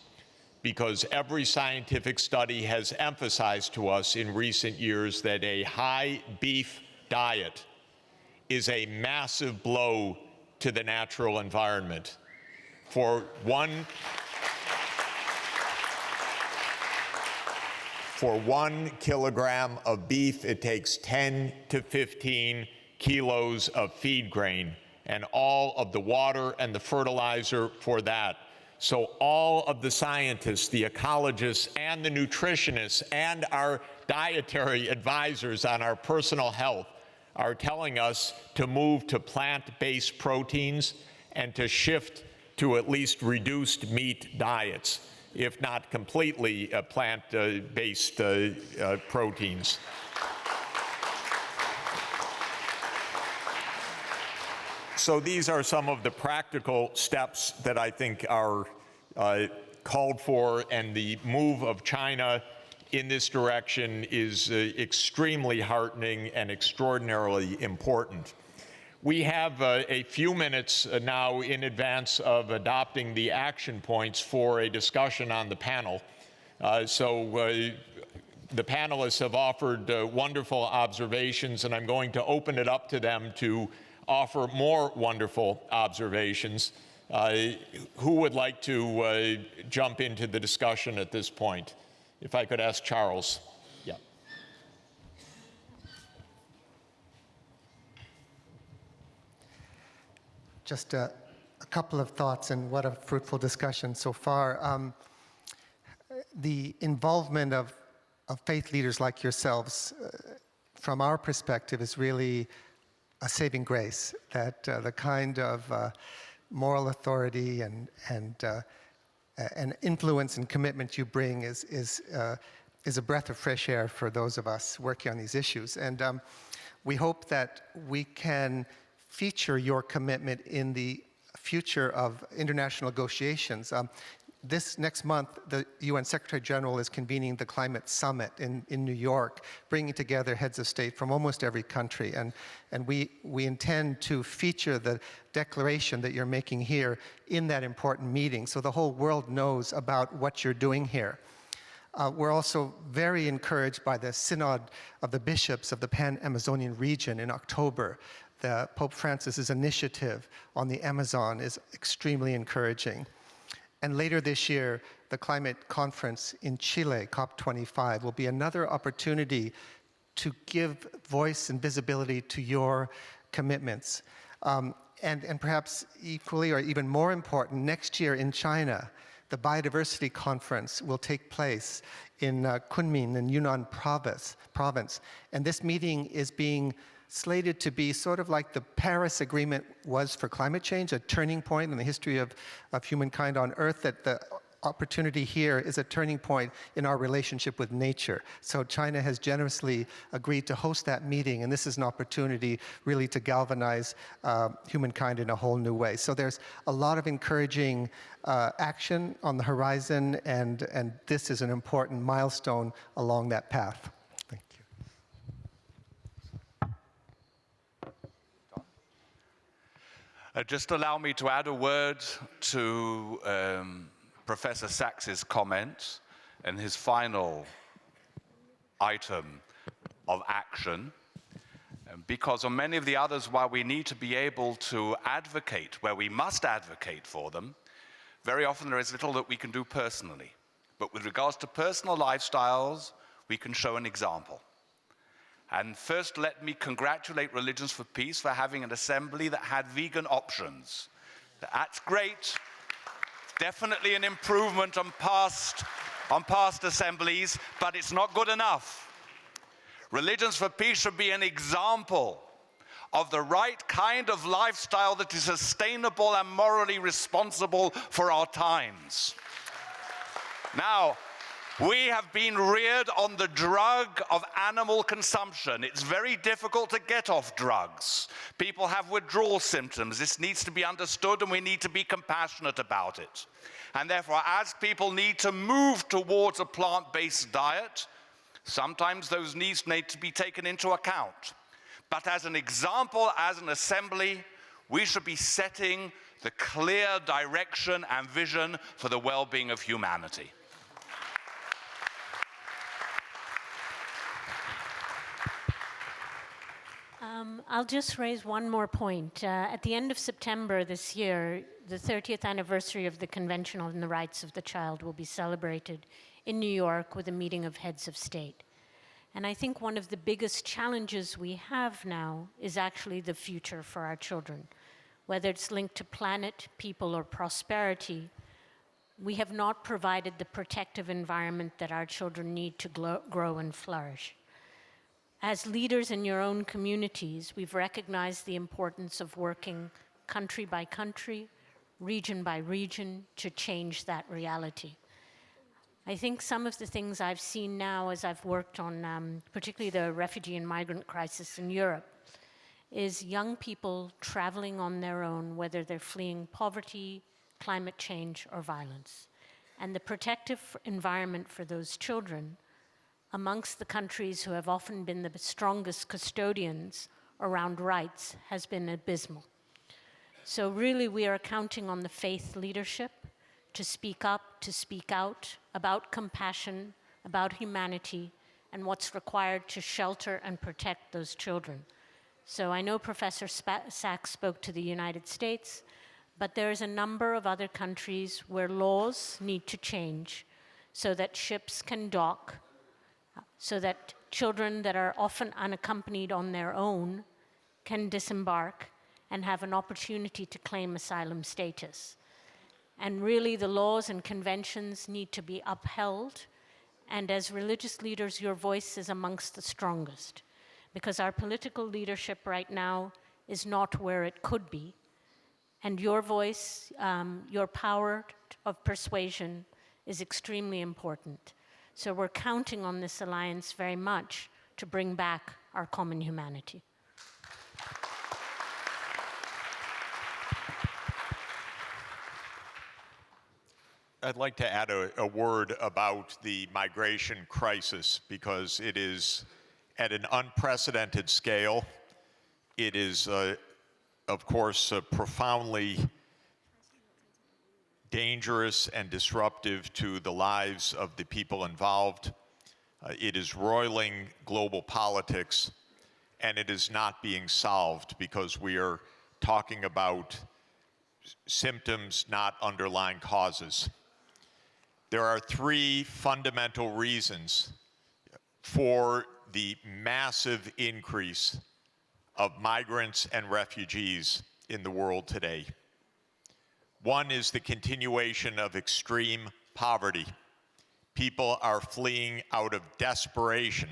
Speaker 2: because every scientific study has emphasized to us in recent years that a high beef diet is a massive blow to the natural environment. For 1 kilogram of beef, it takes 10 to 15 kilos of feed grain, and all of the water and the fertilizer for that. So all of the scientists, the ecologists, and the nutritionists, and our dietary advisors on our personal health are telling us to move to plant-based proteins and to shift to at least reduced meat diets, if not completely plant-based proteins. So these are some of the practical steps that I think are called for, and the move of China in this direction is extremely heartening and extraordinarily important. We have a few minutes now in advance of adopting the action points for a discussion on the panel. The panelists have offered wonderful observations, and I'm going to open it up to them to offer more wonderful observations. Who would like to jump into the discussion at this point? If I could ask Charles. Yeah.
Speaker 3: Just a couple of thoughts, and what a fruitful discussion so far. The involvement of faith leaders like yourselves, from our perspective, is really a saving grace, that the kind of moral authority and influence and commitment you bring is a breath of fresh air for those of us working on these issues. And we hope that we can feature your commitment in the future of international negotiations. This next month, the UN Secretary General is convening the Climate Summit in New York, bringing together heads of state from almost every country. And we intend to feature the declaration that you're making here in that important meeting, so the whole world knows about what you're doing here. We're also very encouraged by the Synod of the Bishops of the Pan-Amazonian region in October, Pope Francis's initiative on the Amazon is extremely encouraging. And later this year, the climate conference in Chile, COP25, will be another opportunity to give voice and visibility to your commitments. And perhaps equally or even more important, next year in China, the Biodiversity Conference will take place in Kunming in Yunnan province. And this meeting is being slated to be sort of like the Paris Agreement was for climate change, a turning point in the history of humankind on Earth, that the opportunity here is a turning point in our relationship with nature. So China has generously agreed to host that meeting, and this is an opportunity really to galvanize humankind in a whole new way. So there's a lot of encouraging action on the horizon, and this is an important milestone along that path. Thank you.
Speaker 4: Just allow me to add a word to Professor Sacks's comments and his final item of action, because on many of the others, while we need to be able to advocate where we must advocate for them, very often there is little that we can do personally. But with regards to personal lifestyles, we can show an example. And first, let me congratulate Religions for Peace for having an assembly that had vegan options. That's great. Definitely an improvement on past assemblies, but it's not good enough. Religions for Peace should be an example of the right kind of lifestyle that is sustainable and morally responsible for our times. Now, we have been reared on the drug of animal consumption. It's very difficult to get off drugs. People have withdrawal symptoms. This needs to be understood, and we need to be compassionate about it. And therefore, as people need to move towards a plant-based diet, sometimes those needs need to be taken into account. But as an example, as an assembly, we should be setting the clear direction and vision for the well-being of humanity.
Speaker 5: I'll just raise one more point. At the end of September this year, the 30th anniversary of the Convention on the Rights of the Child will be celebrated in New York with a meeting of heads of state. And I think one of the biggest challenges we have now is actually the future for our children. Whether it's linked to planet, people, or prosperity, we have not provided the protective environment that our children need to grow and flourish. As leaders in your own communities, we've recognized the importance of working country by country, region by region, to change that reality. I think some of the things I've seen now as I've worked on particularly the refugee and migrant crisis in Europe is young people traveling on their own, whether they're fleeing poverty, climate change, or violence. And the protective environment for those children amongst the countries who have often been the strongest custodians around rights has been abysmal. So really we are counting on the faith leadership to speak up, to speak out about compassion, about humanity, and what's required to shelter and protect those children. So I know Professor Sachs spoke to the United States, but there is a number of other countries where laws need to change so that ships can dock, so that children that are often unaccompanied on their own can disembark and have an opportunity to claim asylum status. And really the laws and conventions need to be upheld, and as religious leaders, your voice is amongst the strongest, because our political leadership right now is not where it could be, and your voice, your power of persuasion is extremely important. So we're counting on this alliance very much to bring back our common humanity.
Speaker 2: I'd like to add a word about the migration crisis, because it is at an unprecedented scale. It is, of course, profoundly dangerous and disruptive to the lives of the people involved. It is roiling global politics, and it is not being solved because we are talking about symptoms, not underlying causes. There are three fundamental reasons for the massive increase of migrants and refugees in the world today. One is the continuation of extreme poverty. People are fleeing out of desperation.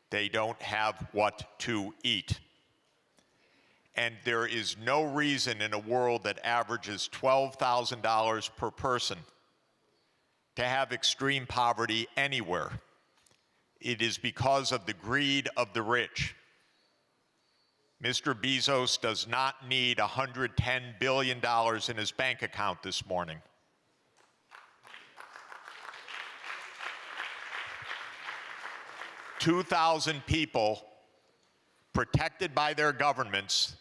Speaker 2: They don't have what to eat. And there is no reason in a world that averages $12,000 per person to have extreme poverty anywhere. It is because of the greed of the rich. Mr. Bezos does not need $110 billion in his bank account this morning. $2,000 people protected by their governments,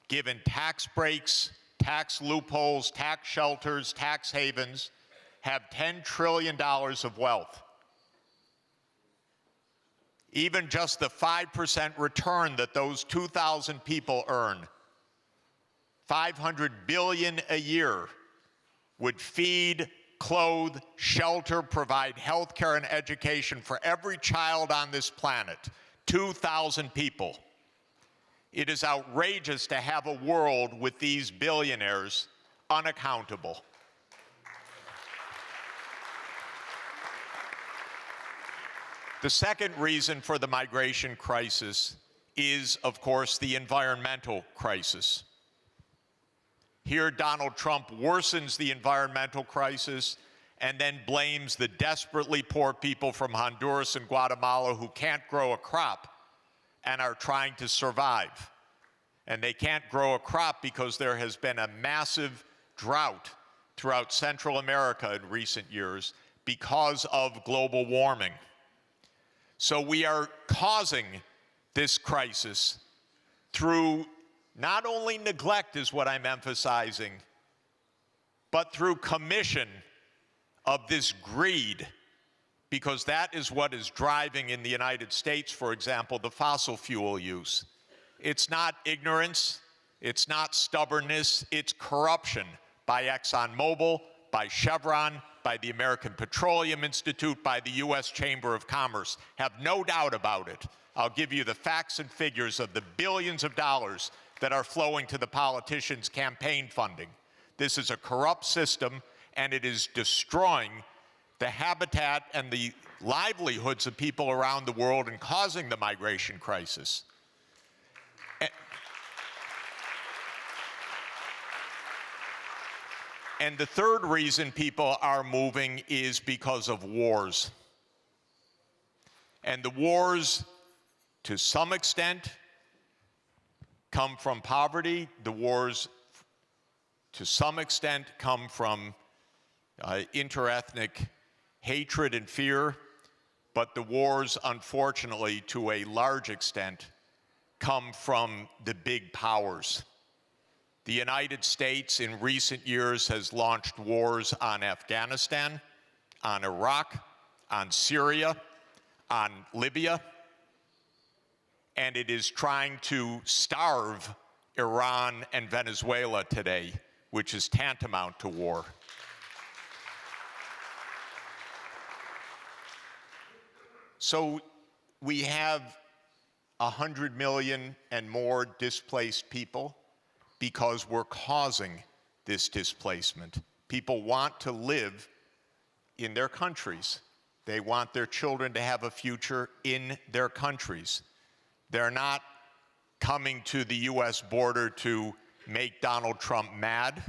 Speaker 2: given tax breaks, tax loopholes, tax shelters, tax havens, have $10 trillion of wealth. Even just the 5% return that those 2,000 people earn, $500 billion a year, would feed, clothe, shelter, provide health care and education for every child on this planet. 2,000 people. It is outrageous to have a world with these billionaires unaccountable. The second reason for the migration crisis is, of course, the environmental crisis. Here, Donald Trump worsens the environmental crisis and then blames the desperately poor people from Honduras and Guatemala who can't grow a crop and are trying to survive. And they can't grow a crop because there has been a massive drought throughout Central America in recent years because of global warming. So we are causing this crisis through not only neglect, is what I'm emphasizing, but through commission of this greed, because that is what is driving in the United States, for example, the fossil fuel use. It's not ignorance, it's not stubbornness, it's corruption by ExxonMobil, by Chevron, by the American Petroleum Institute, by the U.S. Chamber of Commerce. Have no doubt about it. I'll give you the facts and figures of the billions of dollars that are flowing to the politicians' campaign funding. This is a corrupt system, and it is destroying the habitat and the livelihoods of people around the world and causing the migration crisis. And the third reason people are moving is because of wars. And the wars, to some extent, come from poverty. The wars, to some extent, come from interethnic hatred and fear. But the wars, unfortunately, to a large extent, come from the big powers. The United States in recent years has launched wars on Afghanistan, on Iraq, on Syria, on Libya, and it is trying to starve Iran and Venezuela today, which is tantamount to war. So we have 100 million and more displaced people because we're causing this displacement. People want to live in their countries. They want their children to have a future in their countries. They're not coming to the US border to make Donald Trump mad.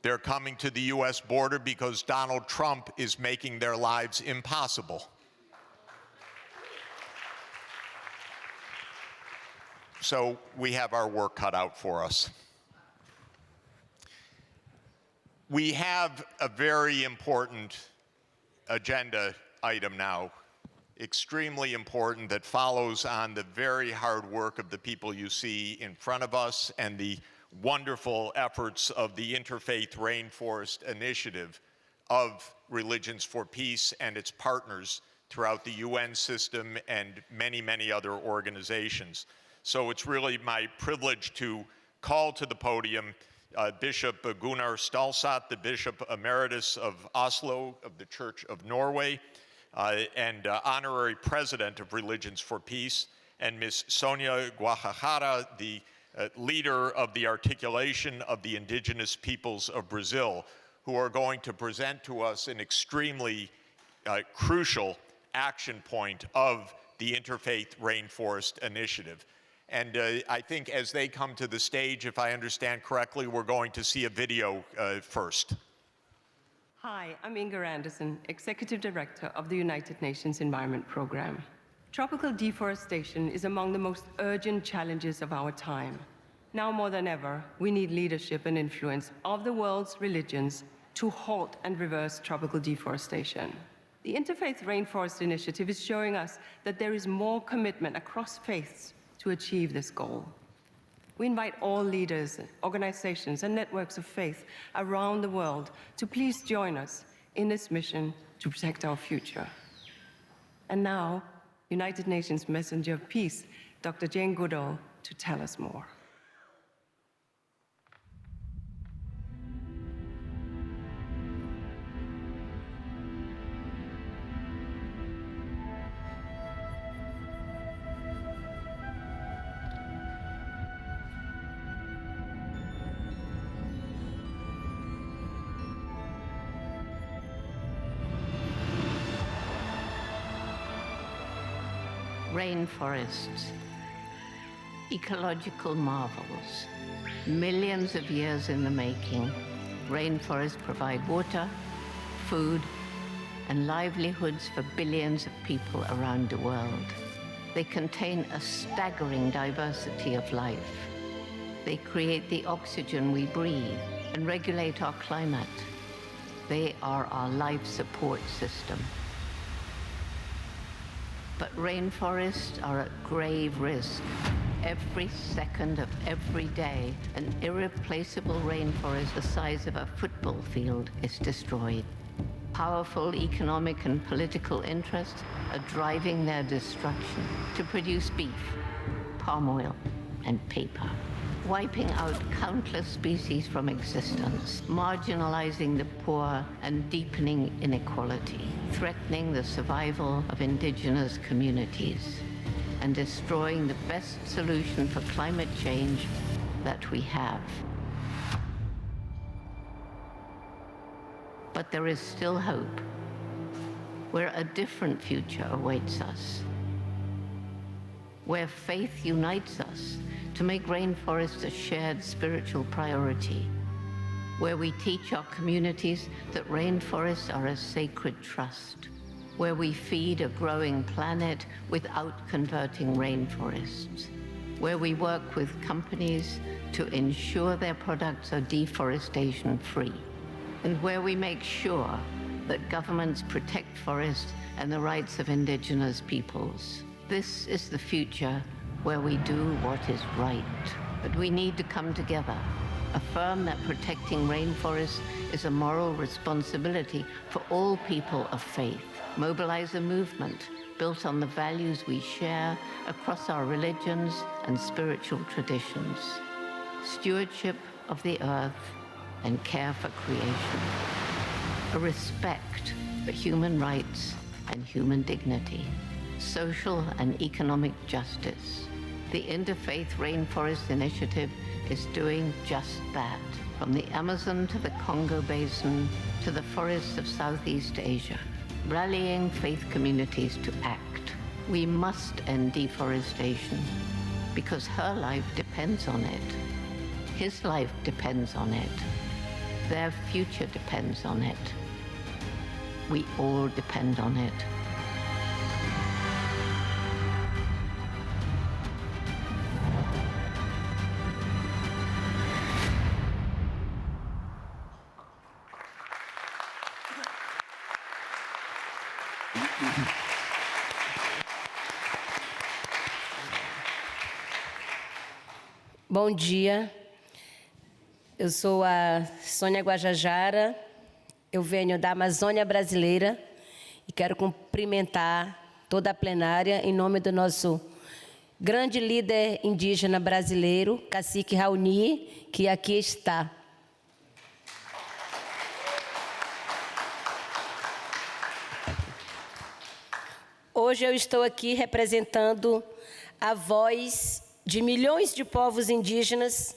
Speaker 2: They're coming to the US border because Donald Trump is making their lives impossible. So we have our work cut out for us. We have a very important agenda item now, extremely important, that follows on the very hard work of the people you see in front of us and the wonderful efforts of the Interfaith Rainforest Initiative of Religions for Peace and its partners throughout the UN system and many, many other organizations. So it's really my privilege to call to the podium Bishop Gunnar Stalsat, the Bishop Emeritus of Oslo of the Church of Norway, and Honorary President of Religions for Peace, and Ms. Sonia Guajajara, the leader of the Articulation of the Indigenous Peoples of Brazil, who are going to present to us an extremely crucial action point of the Interfaith Rainforest Initiative. And I think as they come to the stage, if I understand correctly, we're going to see a video first.
Speaker 7: Hi, I'm Inger Anderson, Executive Director of the United Nations Environment Programme. Tropical deforestation is among the most urgent challenges of our time. Now more than ever, we need leadership and influence of the world's religions to halt and reverse tropical deforestation. The Interfaith Rainforest Initiative is showing us that there is more commitment across faiths to achieve this goal. We invite all leaders, organizations, and networks of faith around the world to please join us in this mission to protect our future. And now, United Nations Messenger of Peace, Dr. Jane Goodall, to tell us more.
Speaker 8: Rainforests, ecological marvels, millions of years in the making. Rainforests provide water, food, and livelihoods for billions of people around the world. They contain a staggering diversity of life. They create the oxygen we breathe and regulate our climate. They are our life support system. But rainforests are at grave risk. Every second of every day, an irreplaceable rainforest the size of a football field is destroyed. Powerful economic and political interests are driving their destruction to produce beef, palm oil, and paper, wiping out countless species from existence, marginalizing the poor and deepening inequality, threatening the survival of indigenous communities, and destroying the best solution for climate change that we have. But there is still hope, where a different future awaits us, where faith unites us to make rainforests a shared spiritual priority, where we teach our communities that rainforests are a sacred trust, where we feed a growing planet without converting rainforests, where we work with companies to ensure their products are deforestation-free, and where we make sure that governments protect forests and the rights of indigenous peoples. This is the future where we do what is right. But we need to come together, affirm that protecting rainforests is a moral responsibility for all people of faith, mobilize a movement built on the values we share across our religions and spiritual traditions, stewardship of the earth and care for creation, a respect for human rights and human dignity, social and economic justice. The Interfaith Rainforest Initiative is doing just that. From the Amazon to the Congo Basin to the forests of Southeast Asia, rallying faith communities to act. We must end deforestation because her life depends on it. His life depends on it. Their future depends on it. We all depend on it.
Speaker 9: Bom dia, eu sou a Sônia Guajajara, eu venho da Amazônia brasileira e quero cumprimentar toda a plenária em nome do nosso grande líder indígena brasileiro, cacique Raoni, que aqui está. Hoje eu estou aqui representando a voz de milhões de povos indígenas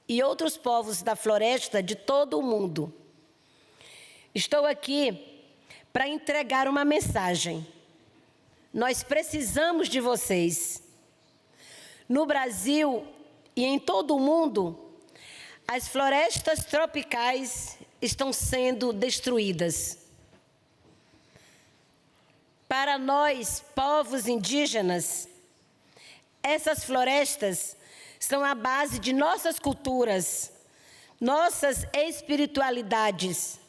Speaker 9: e outros povos da floresta de todo o mundo. Estou aqui para entregar uma mensagem. Nós precisamos de vocês. No Brasil e em todo o mundo, as florestas tropicais estão sendo destruídas. Para nós, povos indígenas, essas florestas são a base de nossas culturas, nossas espiritualidades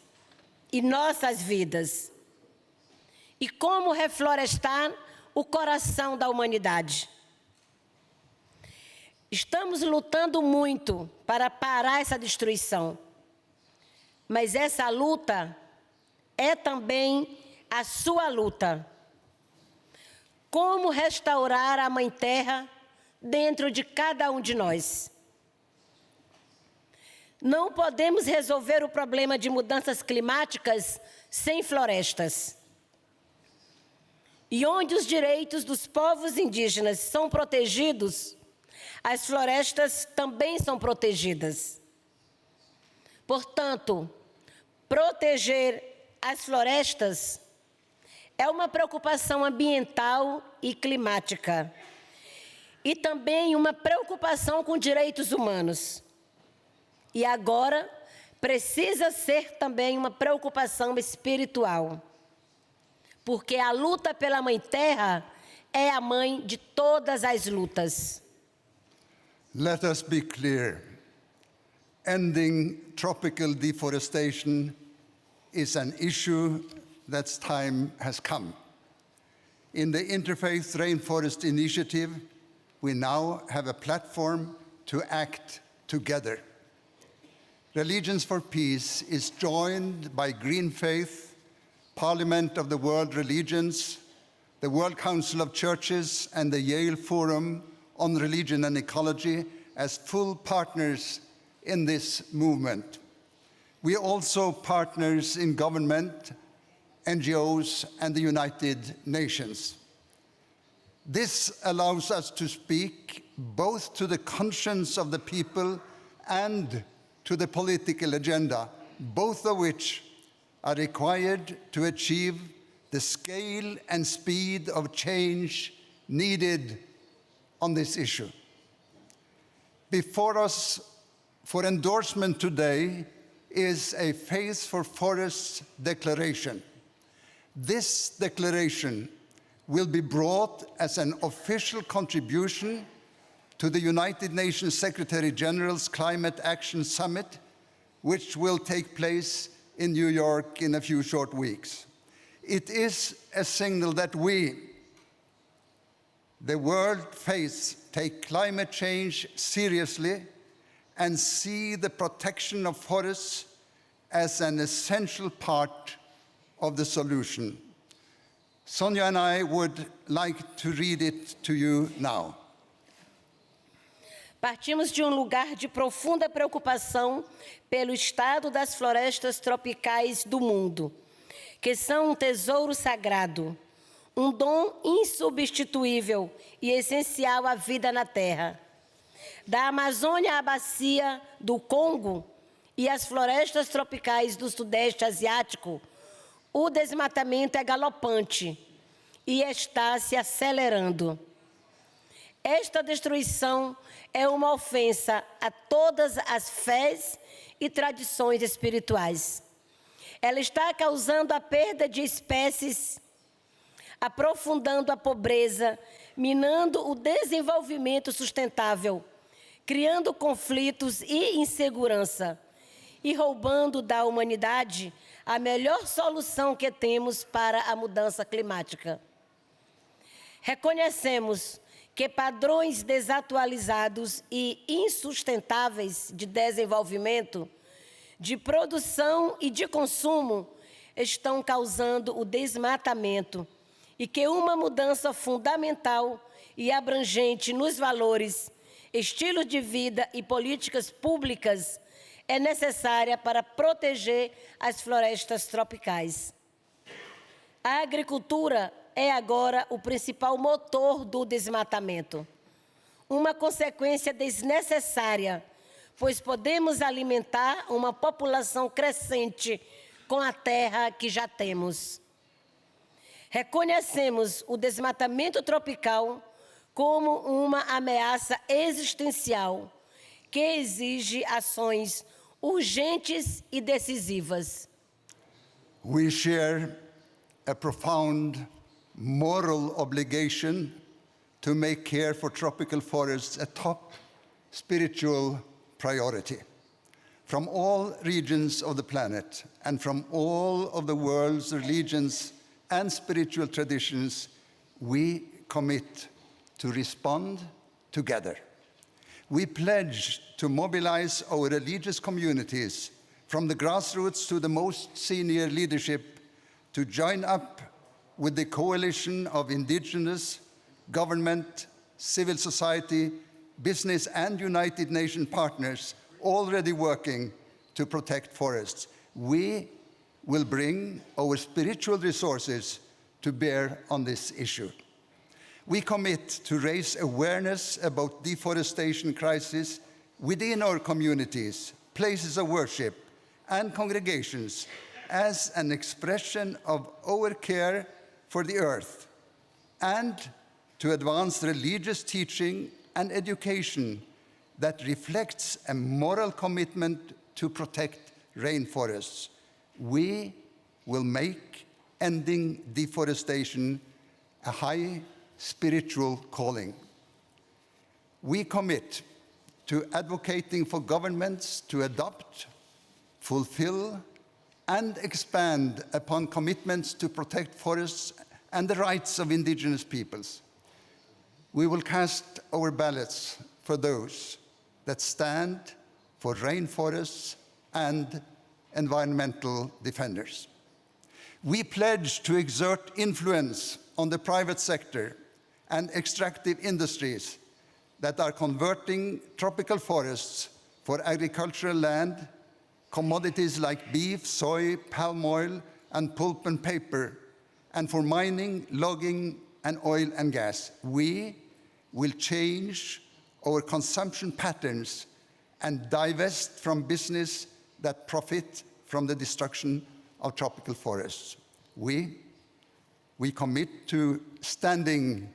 Speaker 9: e nossas vidas. E como reflorestar o coração da humanidade? Estamos lutando muito para parar essa destruição, mas essa luta é também a sua luta. Como restaurar a Mãe Terra dentro de cada um de nós? Não podemos resolver o problema de mudanças climáticas sem florestas. E onde os direitos dos povos indígenas são protegidos, as florestas também são protegidas. Portanto, proteger as florestas é uma preocupação ambiental e climática, e também uma preocupação com direitos humanos. E agora, precisa ser também uma preocupação espiritual, porque a luta pela Mãe Terra é a mãe de todas as lutas.
Speaker 10: Let us be clear. Ending tropical deforestation is an issue that's time has come. In the Interfaith Rainforest Initiative, we now have a platform to act together. Religions for Peace is joined by Green Faith, Parliament of the World Religions, the World Council of Churches, and the Yale Forum on Religion and Ecology as full partners in this movement. We are also partners in government, NGOs, and the United Nations. This allows us to speak both to the conscience of the people and to the political agenda, both of which are required to achieve the scale and speed of change needed on this issue. Before us for endorsement today is a Faith for Forests declaration. This declaration will be brought as an official contribution to the United Nations Secretary General's Climate Action Summit, which will take place in New York in a few short weeks. It is a signal that we, the world faith, take climate change seriously and see the protection of forests as an essential part of the solution. Sonia and I would like to read it to you now.
Speaker 9: Partimos de lugar de profunda preocupação pelo estado das florestas tropicais do mundo, que são um tesouro sagrado, um dom insubstituível e essencial à vida na Terra. Da Amazônia à bacia do Congo e as florestas tropicais do Sudeste Asiático, o desmatamento é galopante e está se acelerando. Esta destruição é uma ofensa a todas as fés e tradições espirituais. Ela está causando a perda de espécies, aprofundando a pobreza, minando o desenvolvimento sustentável, criando conflitos e insegurança e roubando da humanidade a melhor solução que temos para a mudança climática. Reconhecemos que padrões desatualizados e insustentáveis de desenvolvimento, de produção e de consumo estão causando o desmatamento e que uma mudança fundamental e abrangente nos valores, estilos de vida e políticas públicas é necessária para proteger as florestas tropicais. A agricultura é agora o principal motor do desmatamento. Uma consequência desnecessária, pois podemos alimentar uma população crescente com a terra que já temos. Reconhecemos o desmatamento tropical como uma ameaça existencial que exige ações urgentes e decisivas.
Speaker 10: We share a profound moral obligation to make care for tropical forests a top spiritual priority. From all regions of the planet and from all of the world's religions and spiritual traditions, we commit to respond together. We pledge to mobilize our religious communities from the grassroots to the most senior leadership to join up with the coalition of indigenous, government, civil society, business and United Nations partners already working to protect forests. We will bring our spiritual resources to bear on this issue. We commit to raise awareness about deforestation crisis within our communities, places of worship, and congregations as an expression of our care for the earth, and to advance religious teaching and education that reflects a moral commitment to protect rainforests. We will make ending deforestation a high spiritual calling. We commit to advocating for governments to adopt, fulfill, and expand upon commitments to protect forests and the rights of indigenous peoples. We will cast our ballots for those that stand for rainforests and environmental defenders. We pledge to exert influence on the private sector and extractive industries that are converting tropical forests for agricultural land, commodities like beef, soy, palm oil, and pulp and paper, and for mining, logging, and oil and gas. We will change our consumption patterns and divest from business that profit from the destruction of tropical forests. We commit to standing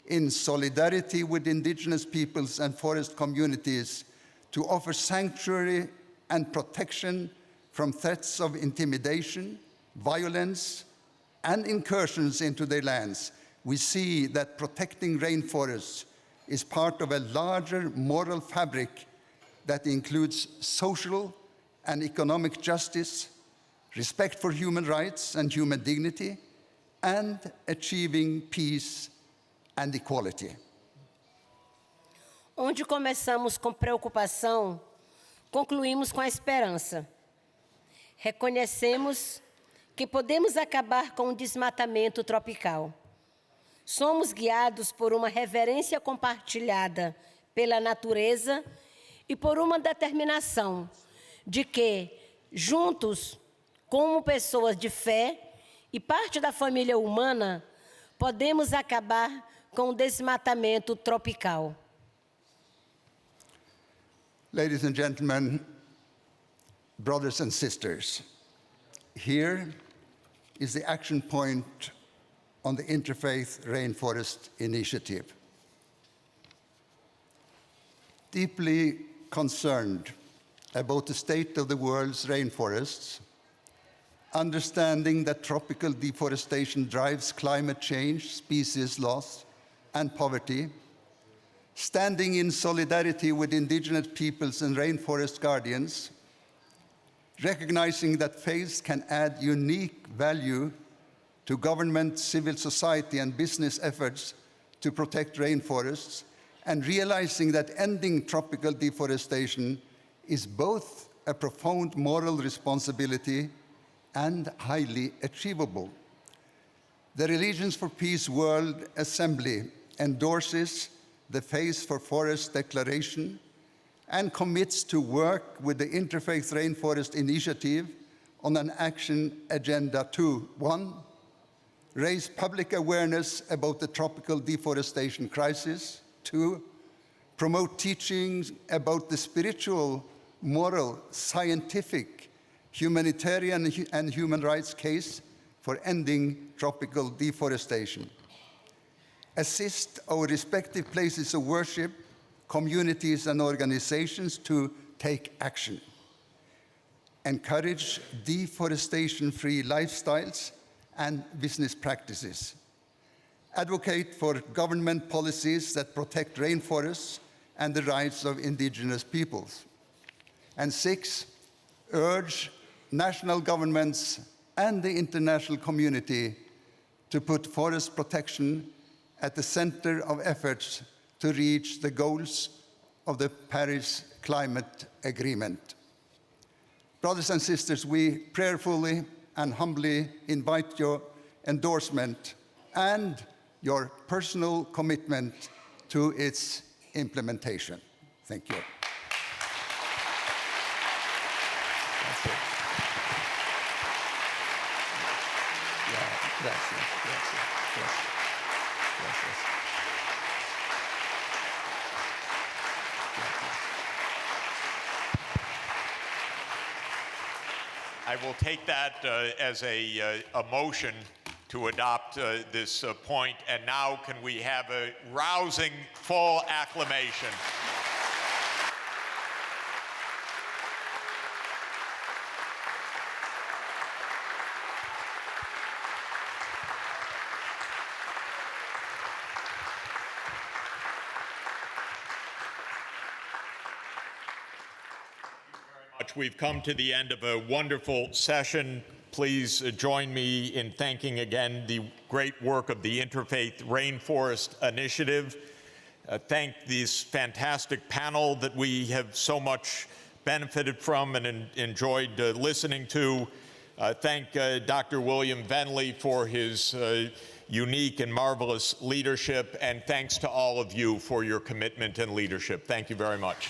Speaker 10: in solidarity with indigenous peoples and forest communities to offer sanctuary and protection from threats of intimidation, violence, and incursions into their lands. We see that protecting rainforests is part of a larger moral fabric that includes social and economic justice, respect for human rights and human dignity, and achieving peace and equality.
Speaker 9: Onde começamos com preocupação, concluímos com a esperança. Reconhecemos que podemos acabar com o desmatamento tropical. Somos guiados por uma reverência compartilhada pela natureza e por uma determinação de que, juntos, como pessoas de fé e parte da família humana, podemos acabar com o desmatamento tropical.
Speaker 10: Ladies and gentlemen, brothers and sisters, here is the action point on the Interfaith Rainforest Initiative. Deeply concerned about the state of the world's rainforests, understanding that tropical deforestation drives climate change, species loss, and poverty, standing in solidarity with indigenous peoples and rainforest guardians, recognizing that faith can add unique value to government, civil society, and business efforts to protect rainforests, and realizing that ending tropical deforestation is both a profound moral responsibility and highly achievable. The Religions for Peace World Assembly endorses the Face for Forest Declaration and commits to work with the Interfaith Rainforest Initiative on an action agenda to 1. Raise public awareness about the tropical deforestation crisis. 2. Promote teachings about the spiritual, moral, scientific, humanitarian, and human rights case for ending tropical deforestation. Assist our respective places of worship, communities, and organizations to take action. Encourage deforestation-free lifestyles and business practices. Advocate for government policies that protect rainforests and the rights of indigenous peoples. And 6, urge national governments and the international community to put forest protection at the center of efforts to reach the goals of the Paris Climate Agreement. Brothers and sisters, we prayerfully and humbly invite your endorsement and your personal commitment to its implementation. Thank you. That's it. Yeah, gracias, gracias, gracias, gracias.
Speaker 2: I will take that as a motion to adopt this point. And now can we have a rousing full acclamation? We've come to the end of a wonderful session. Please join me in thanking again the great work of the Interfaith Rainforest Initiative. Thank this fantastic panel that we have so much benefited from and enjoyed listening to. Thank Dr. William Venley for his unique and marvelous leadership, and thanks to all of you for your commitment and leadership. Thank you very much.